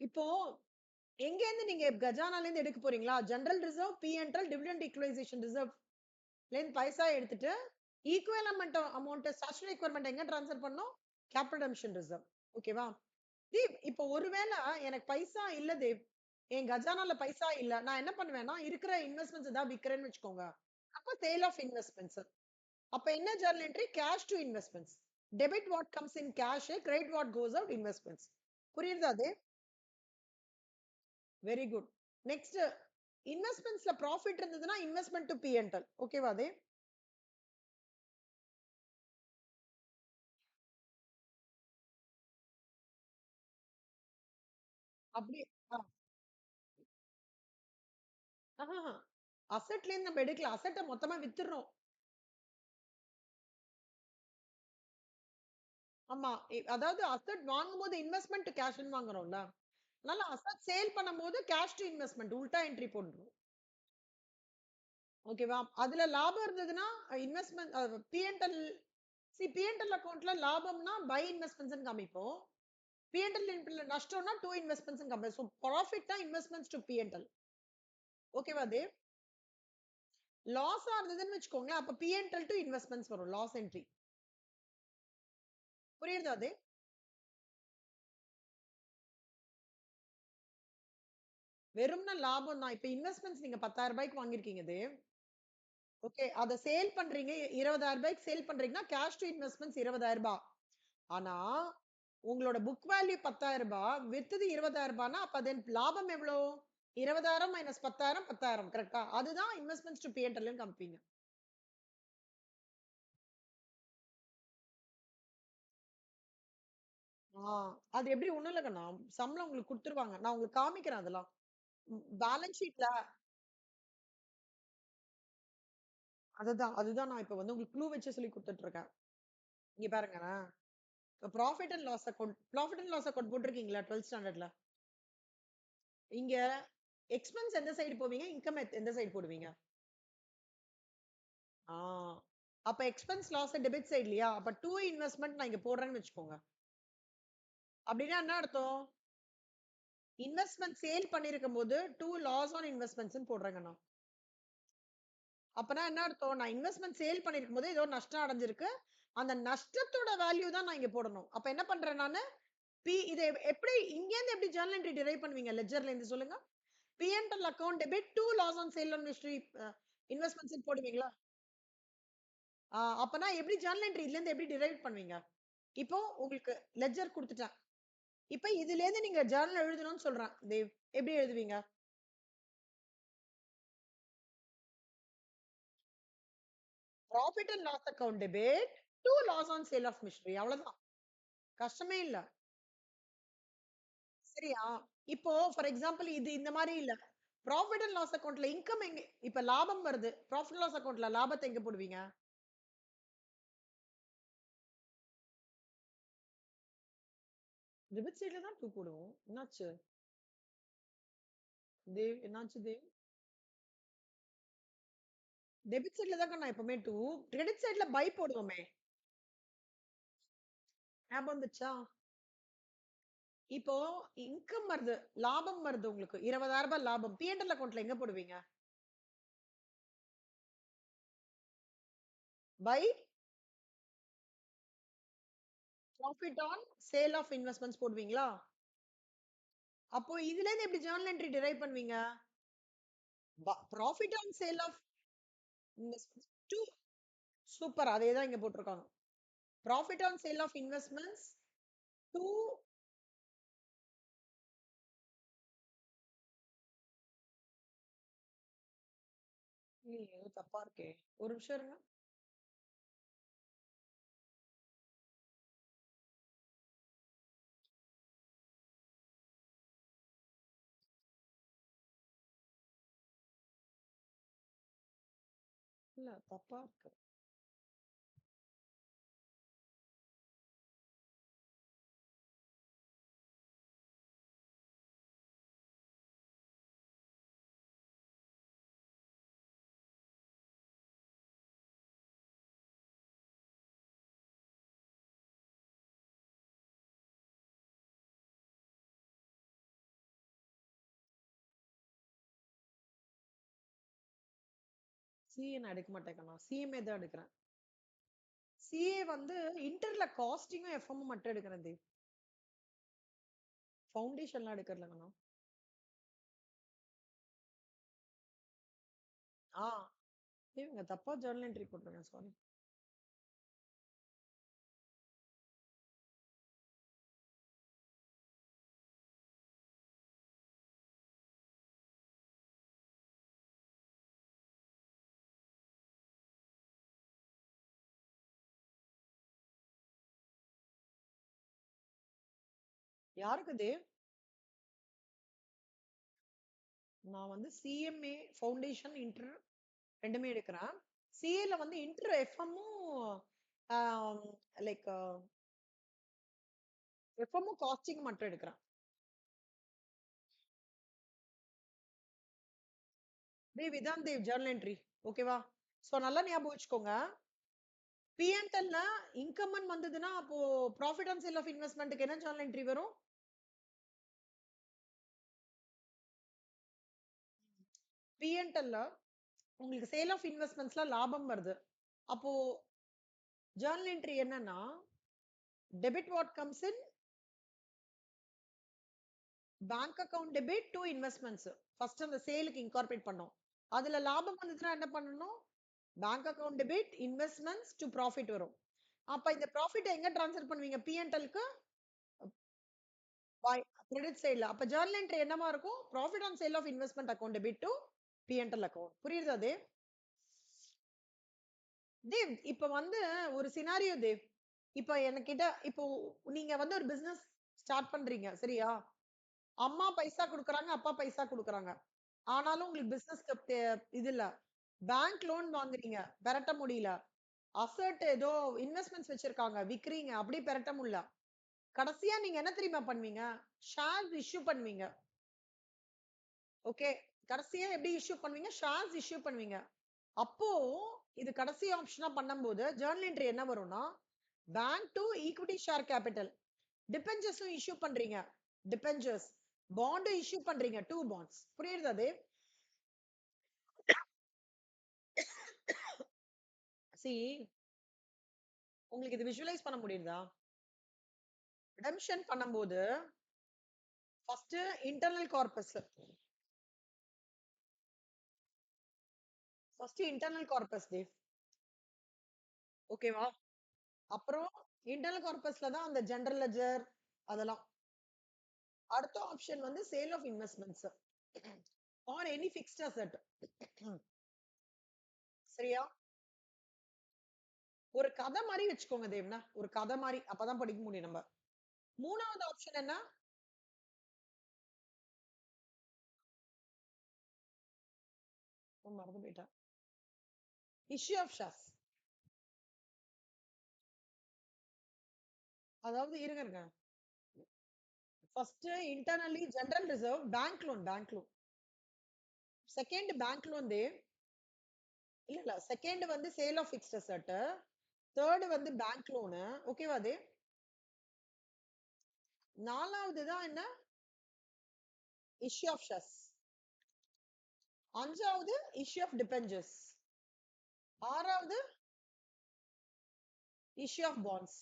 Speaker 1: இப்போ எங்கேருந்து நீங்க கஜானால இருந்து எடுக்க போறீங்களா? ஜெனரல் ரிசர்வ், பி&எல், டிவிடெண்ட் ஈக்குவலைசேஷன் ரிசர்வ்ல இருந்து பைசா எடுத்துட்டு ஈக்குவலமென்ட் அமௌண்ட் ஸ்டாச்சுரரி ரெக்வயர்மென்ட் எங்க ட்ரான்ஸ்ஃபர் பண்ணனும்? Capital redemption reserve. ஓகேவா? தீப் இப்போ ஒருவேளை எனக்கு பைசா இல்ல தேவ். என் கஜானால பைசா இல்ல. நான் என்ன பண்ணுவேன்னா, இருக்கிற இன்வெஸ்ட்மென்ட்ஸ் ஏதாவது விக்கிறேன்னு வச்சுக்கோங்க. அப்ப சேல் ஆஃப் இன்வெஸ்ட்மென்ட்ஸ். அப்ப என்ன journal entry? Cash to investments. Debit what comes in cash, credit what goes out investments. புரியுதா தேவ்? Very good. நெக்ஸ்ட் இன்வெஸ்ட்மென்ட்ஸ்ல ப்ராஃபிட் இருந்ததுன்னா இன்வெஸ்ட்மென்ட் டு பி&எல். ஓகேவா தேவ்? அப்படி அசெட்ல இருந்து நம்ம எடுக்கல. அசெட்ட மொத்தமா வித்துறோம். ஆமா. அதாவது அசெட் வாங்கும்போது இன்வெஸ்ட்மென்ட் கேஷ்ன்னு வாங்குறோம்ல. அதனால அசெட் சேல் பண்ணும்போது கேஷ் டு இன்வெஸ்ட்மென்ட் உல்டா என்ட்ரி போட்டுரும். ஓகேவா? அதுல லாபம் இருந்ததுன்னா இன்வெஸ்ட்மென்ட் பி&எல் பி&எல் அக்கவுண்ட்ல லாபம்னா பை இன்வெஸ்ட்மென்ட்ஸ்ன்னு காமிப்போம். பி&எல் நஷ்டம்னா டூ இன்வெஸ்ட்மென்ட்ஸ்ன்னு காமிப்போம். சோ ப்ராஃபிட்னா இன்வெஸ்ட்மென்ட்ஸ் டு பி&எல். ஓகேவா தேவ்? லாஸா இருந்ததுன்னு வச்சுக்கோங்களேன். அப்ப பி&எல் டு இன்வெஸ்ட்மென்ட்ஸ் வரும். Loss entry. புரியுதா தேவ்? வெறும்னா லாபம் தான். இப்ப இன்வெஸ்ட்மென்ட்ஸ் நீங்க ரூ. 10,000க்கு வாங்கியிருக்கீங்க தேவ். ஓகே. அத சேல் பண்றீங்க. ரூ. 20,000க்கு சேல் பண்றீங்கன்னா, கேஷ் டு இன்வெஸ்ட்மென்ட்ஸ் ரூ. 20,000. ஆனா, உங்களோட புக் வேல்யூ ரூ. 10,000 வித்தது ரூ. 20,000னா, அப்ப தென் லாபம் எவ்வளோ? 20,000 மைனஸ் 10,000 10,000 கரெக்ட்டா? அதுதான் இன்வெஸ்ட்மென்ட்ஸ் டூ பி&எல்ன்னு காமிப்பீங்க. ஆ அது எப்படி ஒண்ணும் இல்ல கண்ணா. சம்பளம் உங்களுக்கு குடுத்துருவாங்க. நான் உங்களுக்கு காமிக்கிறேன் அதெல்லாம். பேலன்ஸ் ஷீட்ல அதுதான் நான் இப்ப வந்து உங்களுக்கு க்ளூ வச்சு சொல்லி குடுத்துட்டு இருக்கேன். இங்க பாருங்க. ப்ராஃபிட் அண்ட் லாஸ் அக்கவுண்ட் போட்டிருக்கீங்களா 12th ஸ்டாண்டர்ட்ல? இங்க எக்ஸ்பென்ஸ் எந்த சைடு போவீங்க? இன்கம் எந்த சைடு போடுவீங்க? ஆ. அப்ப எக்ஸ்பென்ஸ் லாஸ் டெபிட் சைடு இல்லையா? அப்ப டூ இன்வெஸ்ட்மென்ட் நான் இங்க போடுறேன்னு வச்சுக்கோங்க. அப்படின்னா என்ன அர்த்தம்? இன்வெஸ்ட்மென்ட் சேல் பண்ணியிருக்கும்போது, டூ லாஸ் ஆன் இன்வெஸ்ட்மென்ட்ஸ்ன்னு போடுறேங்க நான். அப்பன்னா என்ன அர்த்தம்? நான் இன்வெஸ்ட்மென்ட் சேல் பண்ணியிருக்கும்போது ஏதோ நஷ்டம் அடைஞ்சிருக்கு. அந்த நஷ்டத்தோட வேல்யூ தான் நான் இங்க போடணும். அப்ப என்ன பண்றேன் நானு? இத எப்படி இங்கேருந்து எப்படி ஜர்னல் என்ட்ரி டிரைவ் பண்ணுவீங்க? லெட்ஜர்ல இருந்து சொல்லுங்க. P and L account debit 2 loss on sale on history investments போடுவீங்களா? அப்பன்னா எப்படி ஜர்னல் என்ட்ரி இதுல இருந்து எப்படி டிரைவ் பண்ணுவீங்க? இப்போ உங்களுக்கு லெட்ஜர் குடுத்துட்டேன். இப்ப இதுலேருந்து நீங்க ஜர்னல் எழுதணும்னு சொல்றேன் தேவ். எப்படி எழுதுவீங்க? Profit and loss account debit 2 loss on sale of machinery அவ்வளவுதான். கஷ்டமே இல்ல. சரியா? இப்போ ஃபார் எக்ஸாம்பிள் இது இந்த மாரி இல்ல. ப்ராஃபிட் அண்ட் லாஸ் அக்கவுண்ட்ல இன்கம் எங்க இப்ப லாபம் வருது. ப்ராஃபிட் லாஸ் அக்கவுண்ட்ல லாபத்த எங்க போடுவீங்க? டெபிட் சைடுல தான் 2 போடுவோம். என்னாச்சு? தேவ் என்னாச்சு தேவ்? டெபிட் சைடுல தாங்க நான் எப்பவுமே 2 கிரெடிட் சைடுல பை போடுவோமே. ஞாபகம் வந்துச்சா? இப்போ இன்கம் வருது. லாபம் வருது உங்களுக்கு. ரூ. 20,000 லாபம். பி அண்ட் எல் அக்கவுண்ட்ல எங்க போடுவீங்க? By profit on sale of investments போடுவீங்களா? அப்போ இதுலேருந்து எப்படி ஜர்னல் என்ட்ரி டிரைவ் பண்ணுவீங்க? Profit on sale of investments 2 super. அதே தான் இங்க போட்டுருக்காங்க. Profit on sale of investments 2 இல்லையே ஏதோ தப்பா இருக்கே. ஒரு நிமிஷம் இருங்க. இல்ல தப்பா இருக்கு. சிஏ நான் எடுக்க மாட்டேங்க நான். சிஎம்ஏ தான் எடுக்கிறேன். சிஏ வந்து இன்டர்ல காஸ்டிங்கும் எஃப்எம் மட்டும் எடுக்கிறேன் தேவ். ஃபவுண்டேஷன்லாம் எடுக்கறலங்க நான். ஆ இவங்க தப்பா ஜர்னல் என்ட்ரி போட்டுருக்கேன். சாரி. யாருக்கு தேவ்? நான் வந்து சிஎம்ஏ, ஃபவுண்டேஷன், இன்டர் 2மே எடுக்கிறேன். சிஏல வந்து இன்டர் எஃப்எம்மும் ஆம் லைக் எஃப்எம்மும் காஸ்டிங் மட்டும் எடுக்கிறேன். தேவ் இதான் தேவ் ஜர்னல் என்ட்ரி. ஓகேவா? சோ நல்லா ஞாபகம் வச்சுக்கோங்க. பி அண்ட் எல்ல இன்கம்ன்னு வந்ததுன்னா அப்போ ப்ராஃபிட் ஆன் சேல் ஆஃப் இன்வெஸ்ட்மென்ட்க்கு என்ன ஜர்னல் என்ட்ரி வரும்? பி அண்ட் எல்ல உங்களுக்கு சேல் ஆஃப் இன்வெஸ்ட்மென்ட்ஸ்ல லாபம் வருது. அப்போ ஜர்னல் என்ட்ரி என்னன்னா debit what comes in bank account debit to investments. First அந்த சேலுக்கு இன்கார்பரேட் பண்ணோம். அதுல லாபம் வந்துச்சுன்னா என்ன பண்ணணும்? Bank account debit investments to profit வரும். அப்ப இந்த ப்ராஃபிட் எங்க ட்ரான்ஸ்ஃபர் பண்ணுவீங்க? பி அண்ட் எல்க்கு பை கிரெடிட் சைடுல. அப்ப ஜர்னல் என்ட்ரி என்னவா இருக்கும்? Profit on sale of investment account debit to P and L account. புரியுதா தேவ்? தேவ் இப்ப வந்து ஒரு சினாரியோ தேவ். இப்ப என்கிட்ட இப்போ நீங்க வந்து ஒரு பிசினஸ் ஸ்டார்ட் பண்றீங்க. சரியா? அம்மா பைசா குடுக்குறாங்க, அப்பா பைசா குடுக்குறாங்க. ஆனாலும் உங்களுக்கு பிசினஸ்க்கு இது இல்ல. பேங்க் லோன் வாங்குறீங்க. பெரட்ட முடியல. அசெட் ஏதோ இன்வெஸ்ட்மெண்ட்ஸ் வச்சிருக்காங்க, விக்கிறீங்க, அப்படி பெரட்ட முடியல. கடைசியா நீங்க என்ன தெரியுமா பண்ணுவீங்க? ஷேர்ஸ் இஷ்யூ பண்ணுவீங்க. ஓகே. கடைசியா எப்படி இஷ்யூ பண்ணுவீங்க? ஷேர்ஸ் இஷ்யூ பண்ணுவீங்க. அப்போ இது கடைசி ஆப்ஷனா பண்ணும்போது ஜர்னல் என்ட்ரி என்ன வரும்னா, bank to equity share capital. டிபென்ச்சர்ஸும் இஷ்யூ பண்றீங்க. டிபென்ச்சர்ஸ். பாண்டும் இஷ்யூ பண்றீங்க. 2 பாண்ட்ஸ். புரியுதா தேவ்? see உங்களுக்கு இது விஷுவலைஸ் பண்ண முடியுதா? ரிடெம்ப்ஷன் பண்ணும்போது first internal corpus. First internal corpus Dev. ஓகேவா? அப்புறம் இன்டர்னல் கார்பஸ்ல தான் அந்த ஜெனரல் லெட்ஜர் அதெல்லாம். அடுத்த ஆப்ஷன் வந்து sale of investments or any fixed asset. சரியா? ஒரு கதை மாதிரி வச்சுக்கோங்க தேவ்னா. ஒரு கதை மாதிரி. அப்பதான் படிக்க முடியும் நம்ம. மூணாவது ஆப்ஷன் என்ன? மறந்து போயிட்டேன். Issue of shares. அதாவது இருங்க. First internally general reserve bank loan. Second bank loan Dev. இல்ல செகண்ட் வந்து sale of fixed asset. Third வந்து பேங்க் லோனு. ஓகேவா தேவ்? நாலாவது தான் என்ன? Issue of shares. அஞ்சாவது இஷ்யூ ஆஃப் டிபென்ச்சர்ஸ். ஆறாவது இஷ்யூ ஆஃப் பாண்ட்ஸ்.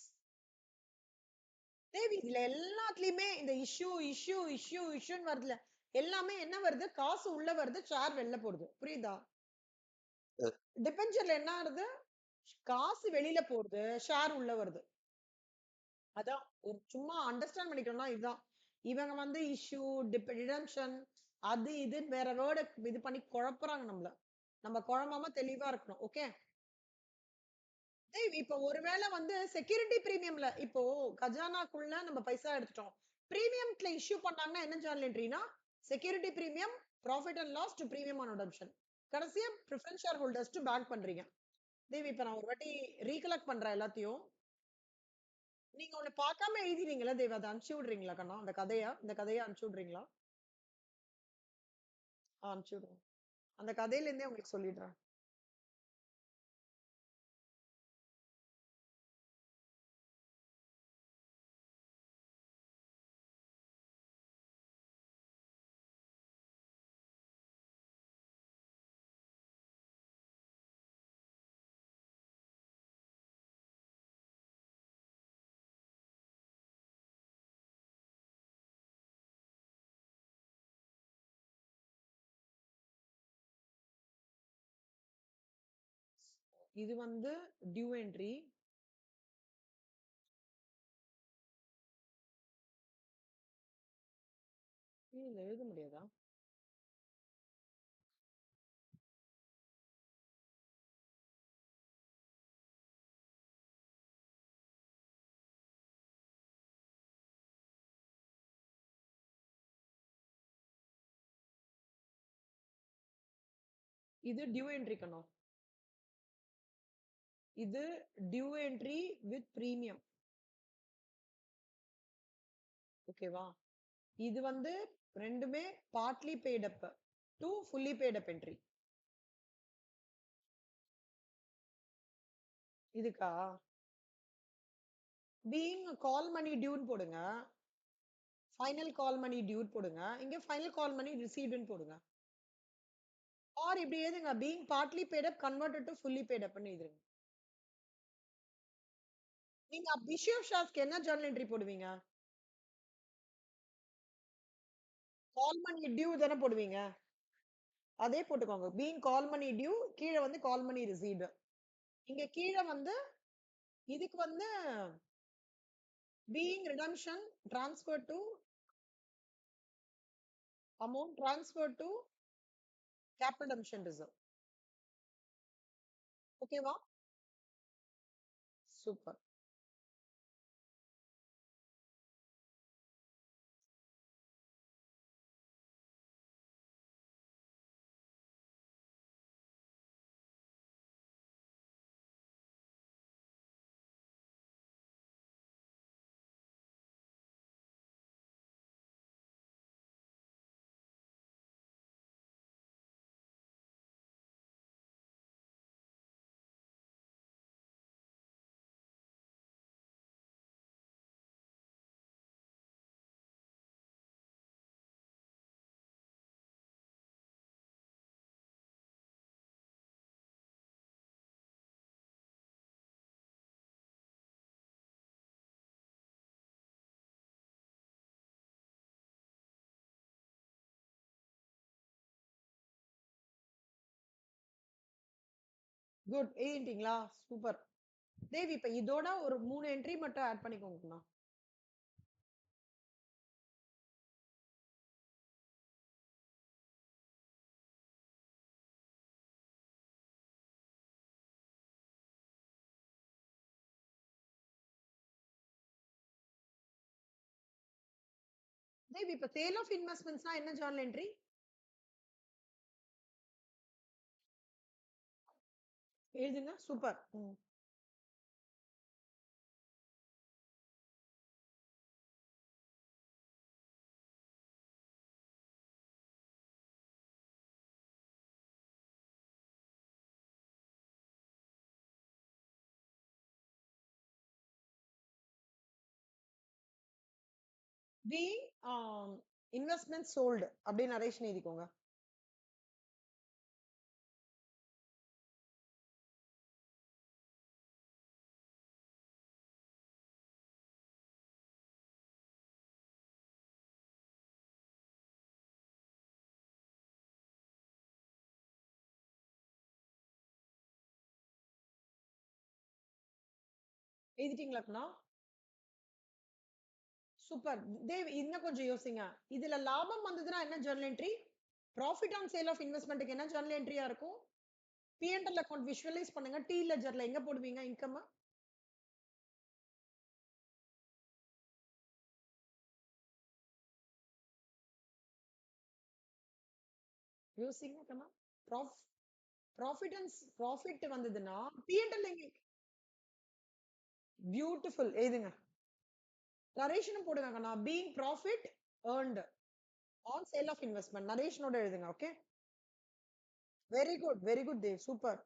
Speaker 1: தேவி இதுல எல்லாத்துலயுமே இந்த இஷ்யூன்னு வருதுல, எல்லாமே என்ன வருது? காசு உள்ள வருது, ஷேர் வெளில போடுது. புரியுதா? டிபென்ச்சர்ல என்ன ஆகுது? காசு வெளியில போகுது, ஷேர் உள்ள வருது. அதான் ஒரு சும்மா அண்டர்ஸ்டாண்ட் பண்ணிக்கணும்னா இதுதான். இவங்க வந்து இஷ்யூ, ரிடம்ஷன், அது இதுன்னு வேற வேர்டு இது பண்ணி குழப்புறாங்க நம்மள. நம்ம குழம்பாம தெளிவா இருக்கணும். ஓகே. இப்ப ஒருவேளை வந்து செக்யூரிட்டி பிரீமியம்ல இப்போ கஜானாக்குள்ள நம்ம பைசா எடுத்துட்டோம். பிரீமியம்ல இஷ்யூ பண்ணாங்கன்னா என்ன ஜர்னல் என்ட்ரினா security premium, profit and loss to premium on adoption. கடைசியா preference share holders to bank பண்றீங்க. தேவி இப்ப நான் ஒரு வாட்டி ரீகலெக்ட் பண்றேன் எல்லாத்தையும். நீங்க ஒண்ணு பார்க்காம எழுதினீங்களா தேவி? அதை அனுப்பிச்சு விடுறீங்களா கண்ணா? இந்த கதையை அனுப்பிச்சு விடுறீங்களா? அனுப்பிச்சு விடுங்க. அந்த கதையில இருந்தே உங்களுக்கு சொல்லிடுறேன். இது வந்து டியூ என்ட்ரி. இல்ல எழுத முடியாதா? இது டியூ என்ட்ரி கண்ணா. இது டியூ என்ட்ரி வித் பிரீமியம். ஓகேவா? இது வந்து ரெண்டுமே partly paid up to fully paid up entry. இதுக்கா பீயிங் கால் மணி டியூன்னு போடுங்க. ஃபைனல் கால் மணி டியூ போடுங்க. இங்க ஃபைனல் கால் மணி ரிசீவ்ட்னு போடுங்க. ஆர் இப்படி எழுதுங்க. Being partly paid up converted to fully paid அப்னு எழுதுங்க. நீங்க இஷ்யூ ஆஃப் ஷேர்ஸ்க்கு என்ன ஜர்னல் என்ட்ரி போடுவீங்க? கால் மணி டியூ தானே போடுவீங்க. அதே போட்டுக்கோங்க. பீயிங் கால் மணி டியூ கீழ வந்து கால் மணி ரிசீவ்ட். இங்க கீழ வந்து இதுக்கு வந்து being redemption transferred to amount transferred to capital redemption reserve. ஓகேவா? சூப்பர். குட். எழுதிட்டீங்களா? சூப்பர். தேவ் இப்ப இதோட ஒரு 3 என்ட்ரி மட்டும் ஆட் பண்ணிக்கோங்கண்ணா. தேவ் இப்ப சேல் ஆஃப் இன்வெஸ்ட்மென்ட்ஸ்னா என்ன ஜர்னல் என்ட்ரி? எழுதுங்க. சூப்பர். ம். பீயிங் இன்வெஸ்ட்மென்ட் சோல்டு அப்படின்னு நரேஷன் எழுதிக்கோங்க. எழுதிட்டீங்களாக்கண்ணா? சூப்பர். தேவ் இன்னும் கொஞ்சம் யோசிங்க. இதுல லாபம் வந்ததுன்னா என்ன journal entry? Profit on sale of இன்வெஸ்ட்மென்ட்க்கு என்ன ஜர்னல் என்ட்ரியா இருக்கும்? P&L அக்கவுண்ட் விஷுவலைஸ் பண்ணுங்க. T லெட்ஜர்ல எங்க போடுவீங்க இன்கம்? யோசிங்க கண்ணா. ப்ராஃப் ப்ராஃபிட் வந்ததுன்னா P&L எங்க? பியூட்டிஃபுல். எழுதுங்க. நரேஷனும் போடுங்க கண்ணா. Being profit earned on sale of investment. நரேஷனோட எழுதுங்க. Okay. Very good. Very good Dev. Super.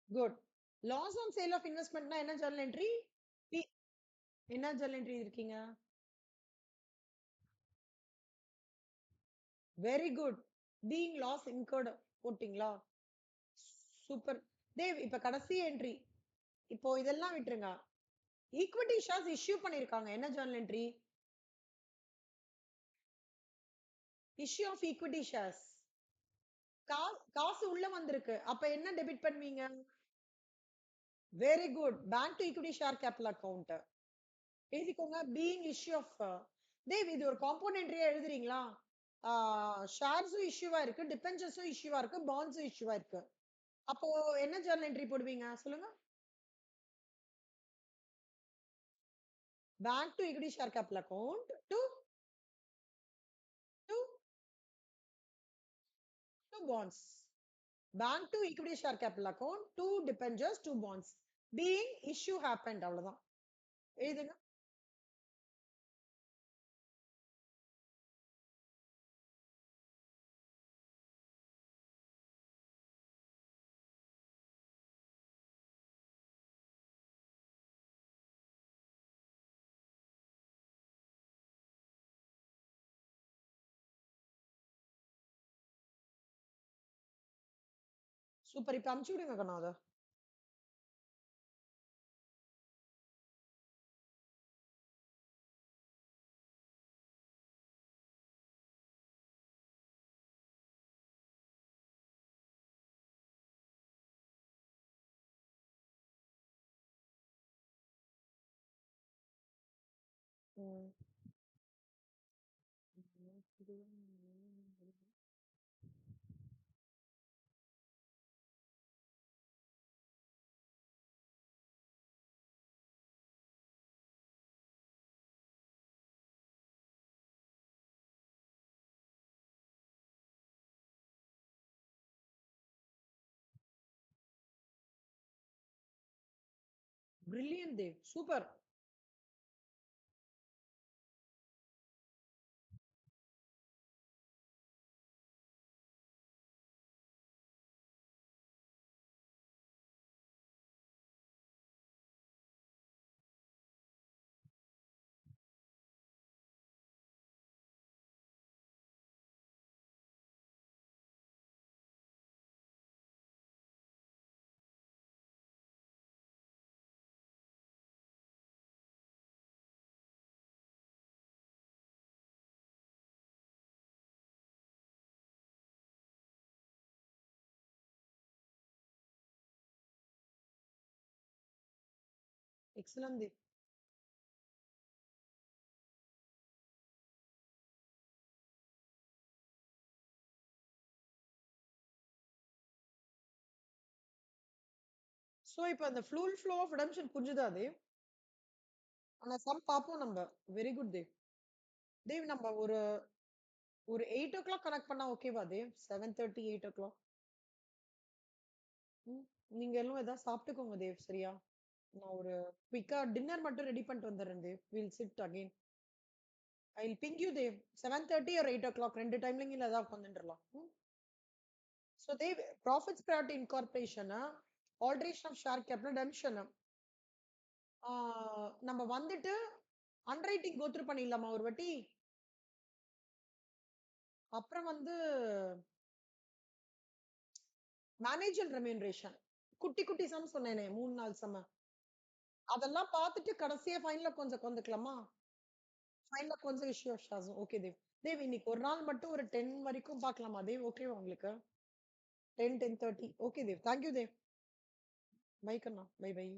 Speaker 1: Good. Loss on sale of இன்வெஸ்ட்மென்ட்னா என்ன ஜர்னல் என்ட்ரி? பி என்ன ஜர்னல் என்ட்ரி இருக்கீங்க? Very good. Being loss incurred போட்டீங்களா? சூப்பர். தேவ் இப்ப கடைசி என்ட்ரி. இப்போ இதெல்லாம் விட்டுருங்க. ஈக்விட்டி ஷேர்ஸ் இஷ்யூ பண்ணிருக்காங்க. என்ன journal entry? Issue of equity shares. காசு உள்ள வந்திருக்கு. அப்ப என்ன டெபிட் பண்ணுவீங்க? Very good. Bank to equity share capital account. எழுதிக்கோங்க. பீயிங் இஷ்யூ ஆஃப் தேவ் இது ஒரு காம்பவுண்ட் என்ட்ரியா எழுதுறீங்களா? ஷேர்ஸும் இஷ்யூவா இருக்கு, டிபென்ச்சர்ஸும் இஷ்யூவா இருக்கு, பாண்ட்ஸும் இஷ்யூவா இருக்கு. அப்போ என்ன ஜர்னல் என்ட்ரி போடுவீங்க சொல்லுங்க? Bank to equity share capital account to to to bonds. Bank to equity share capital account to debentures to bonds. Being issue happened அவ்வளவுதான். எழுதுங்க. சூப்பர். இப்ப அமுச்சு விடுங்க கண்ணா அத. ம். Brilliant Dev. Super. Excellent Dev. So இப்ப அந்த ஃபுல் ஃப்ளோ ஆஃப் ரிடெம்ப்ஷன் புரிஞ்சுதா தேவ்? ஆனா சம் பாப்போம் நம்ப. Very good Dev. தேவ் நம்ம ஒரு ஒரு 8:00 கனெக்ட் பண்ணா ஓகேவா தேவ்? 7:30, 8:00. ம். நீங்க எல்லாம் ஏதாவது சாப்பிட்டுக்கோங்க தேவ். சரியா? நான் ஒரு குயிக்கா டின்னர் மட்டும் ரெடி பண்ணிட்டு வந்துடுறேன் Dev. Will sit again. I will ping you Dev. 7:30 or 8:00 2 டைம்லயும் ஏதாவது உட்காந்துட்டுலாம். So they profits priority incorporation, alteration of share capital redemption. நம்ம வந்துட்டு அண்டர்ரைட்டிங் கோ த்ரூ பண்ணிடலாமா ஒரு வாட்டி? அப்புறம் வந்து மேனேஜர் ரெம்யூனரேஷன். குட்டி குட்டி சம் சொன்னேனே 3 4 சம். அதெல்லாம் பார்த்துட்டு கடைசியா ஃபைனல்ல கொஞ்சம் கொந்துக்கலாமா? ஃபைனல்ல கொஞ்சம் இஷ்யூ ஆகும். ஓகே தேவ். தேவ் இன்னைக்கு ஒரு நாள் மட்டும் ஒரு 10 வரைக்கும் பார்க்கலாமா தேவ்? ஓகேவா உங்களுக்கு? 10, 10:30. Okay Dev. Thank you Dev. Bye கண்ணா. Bye by.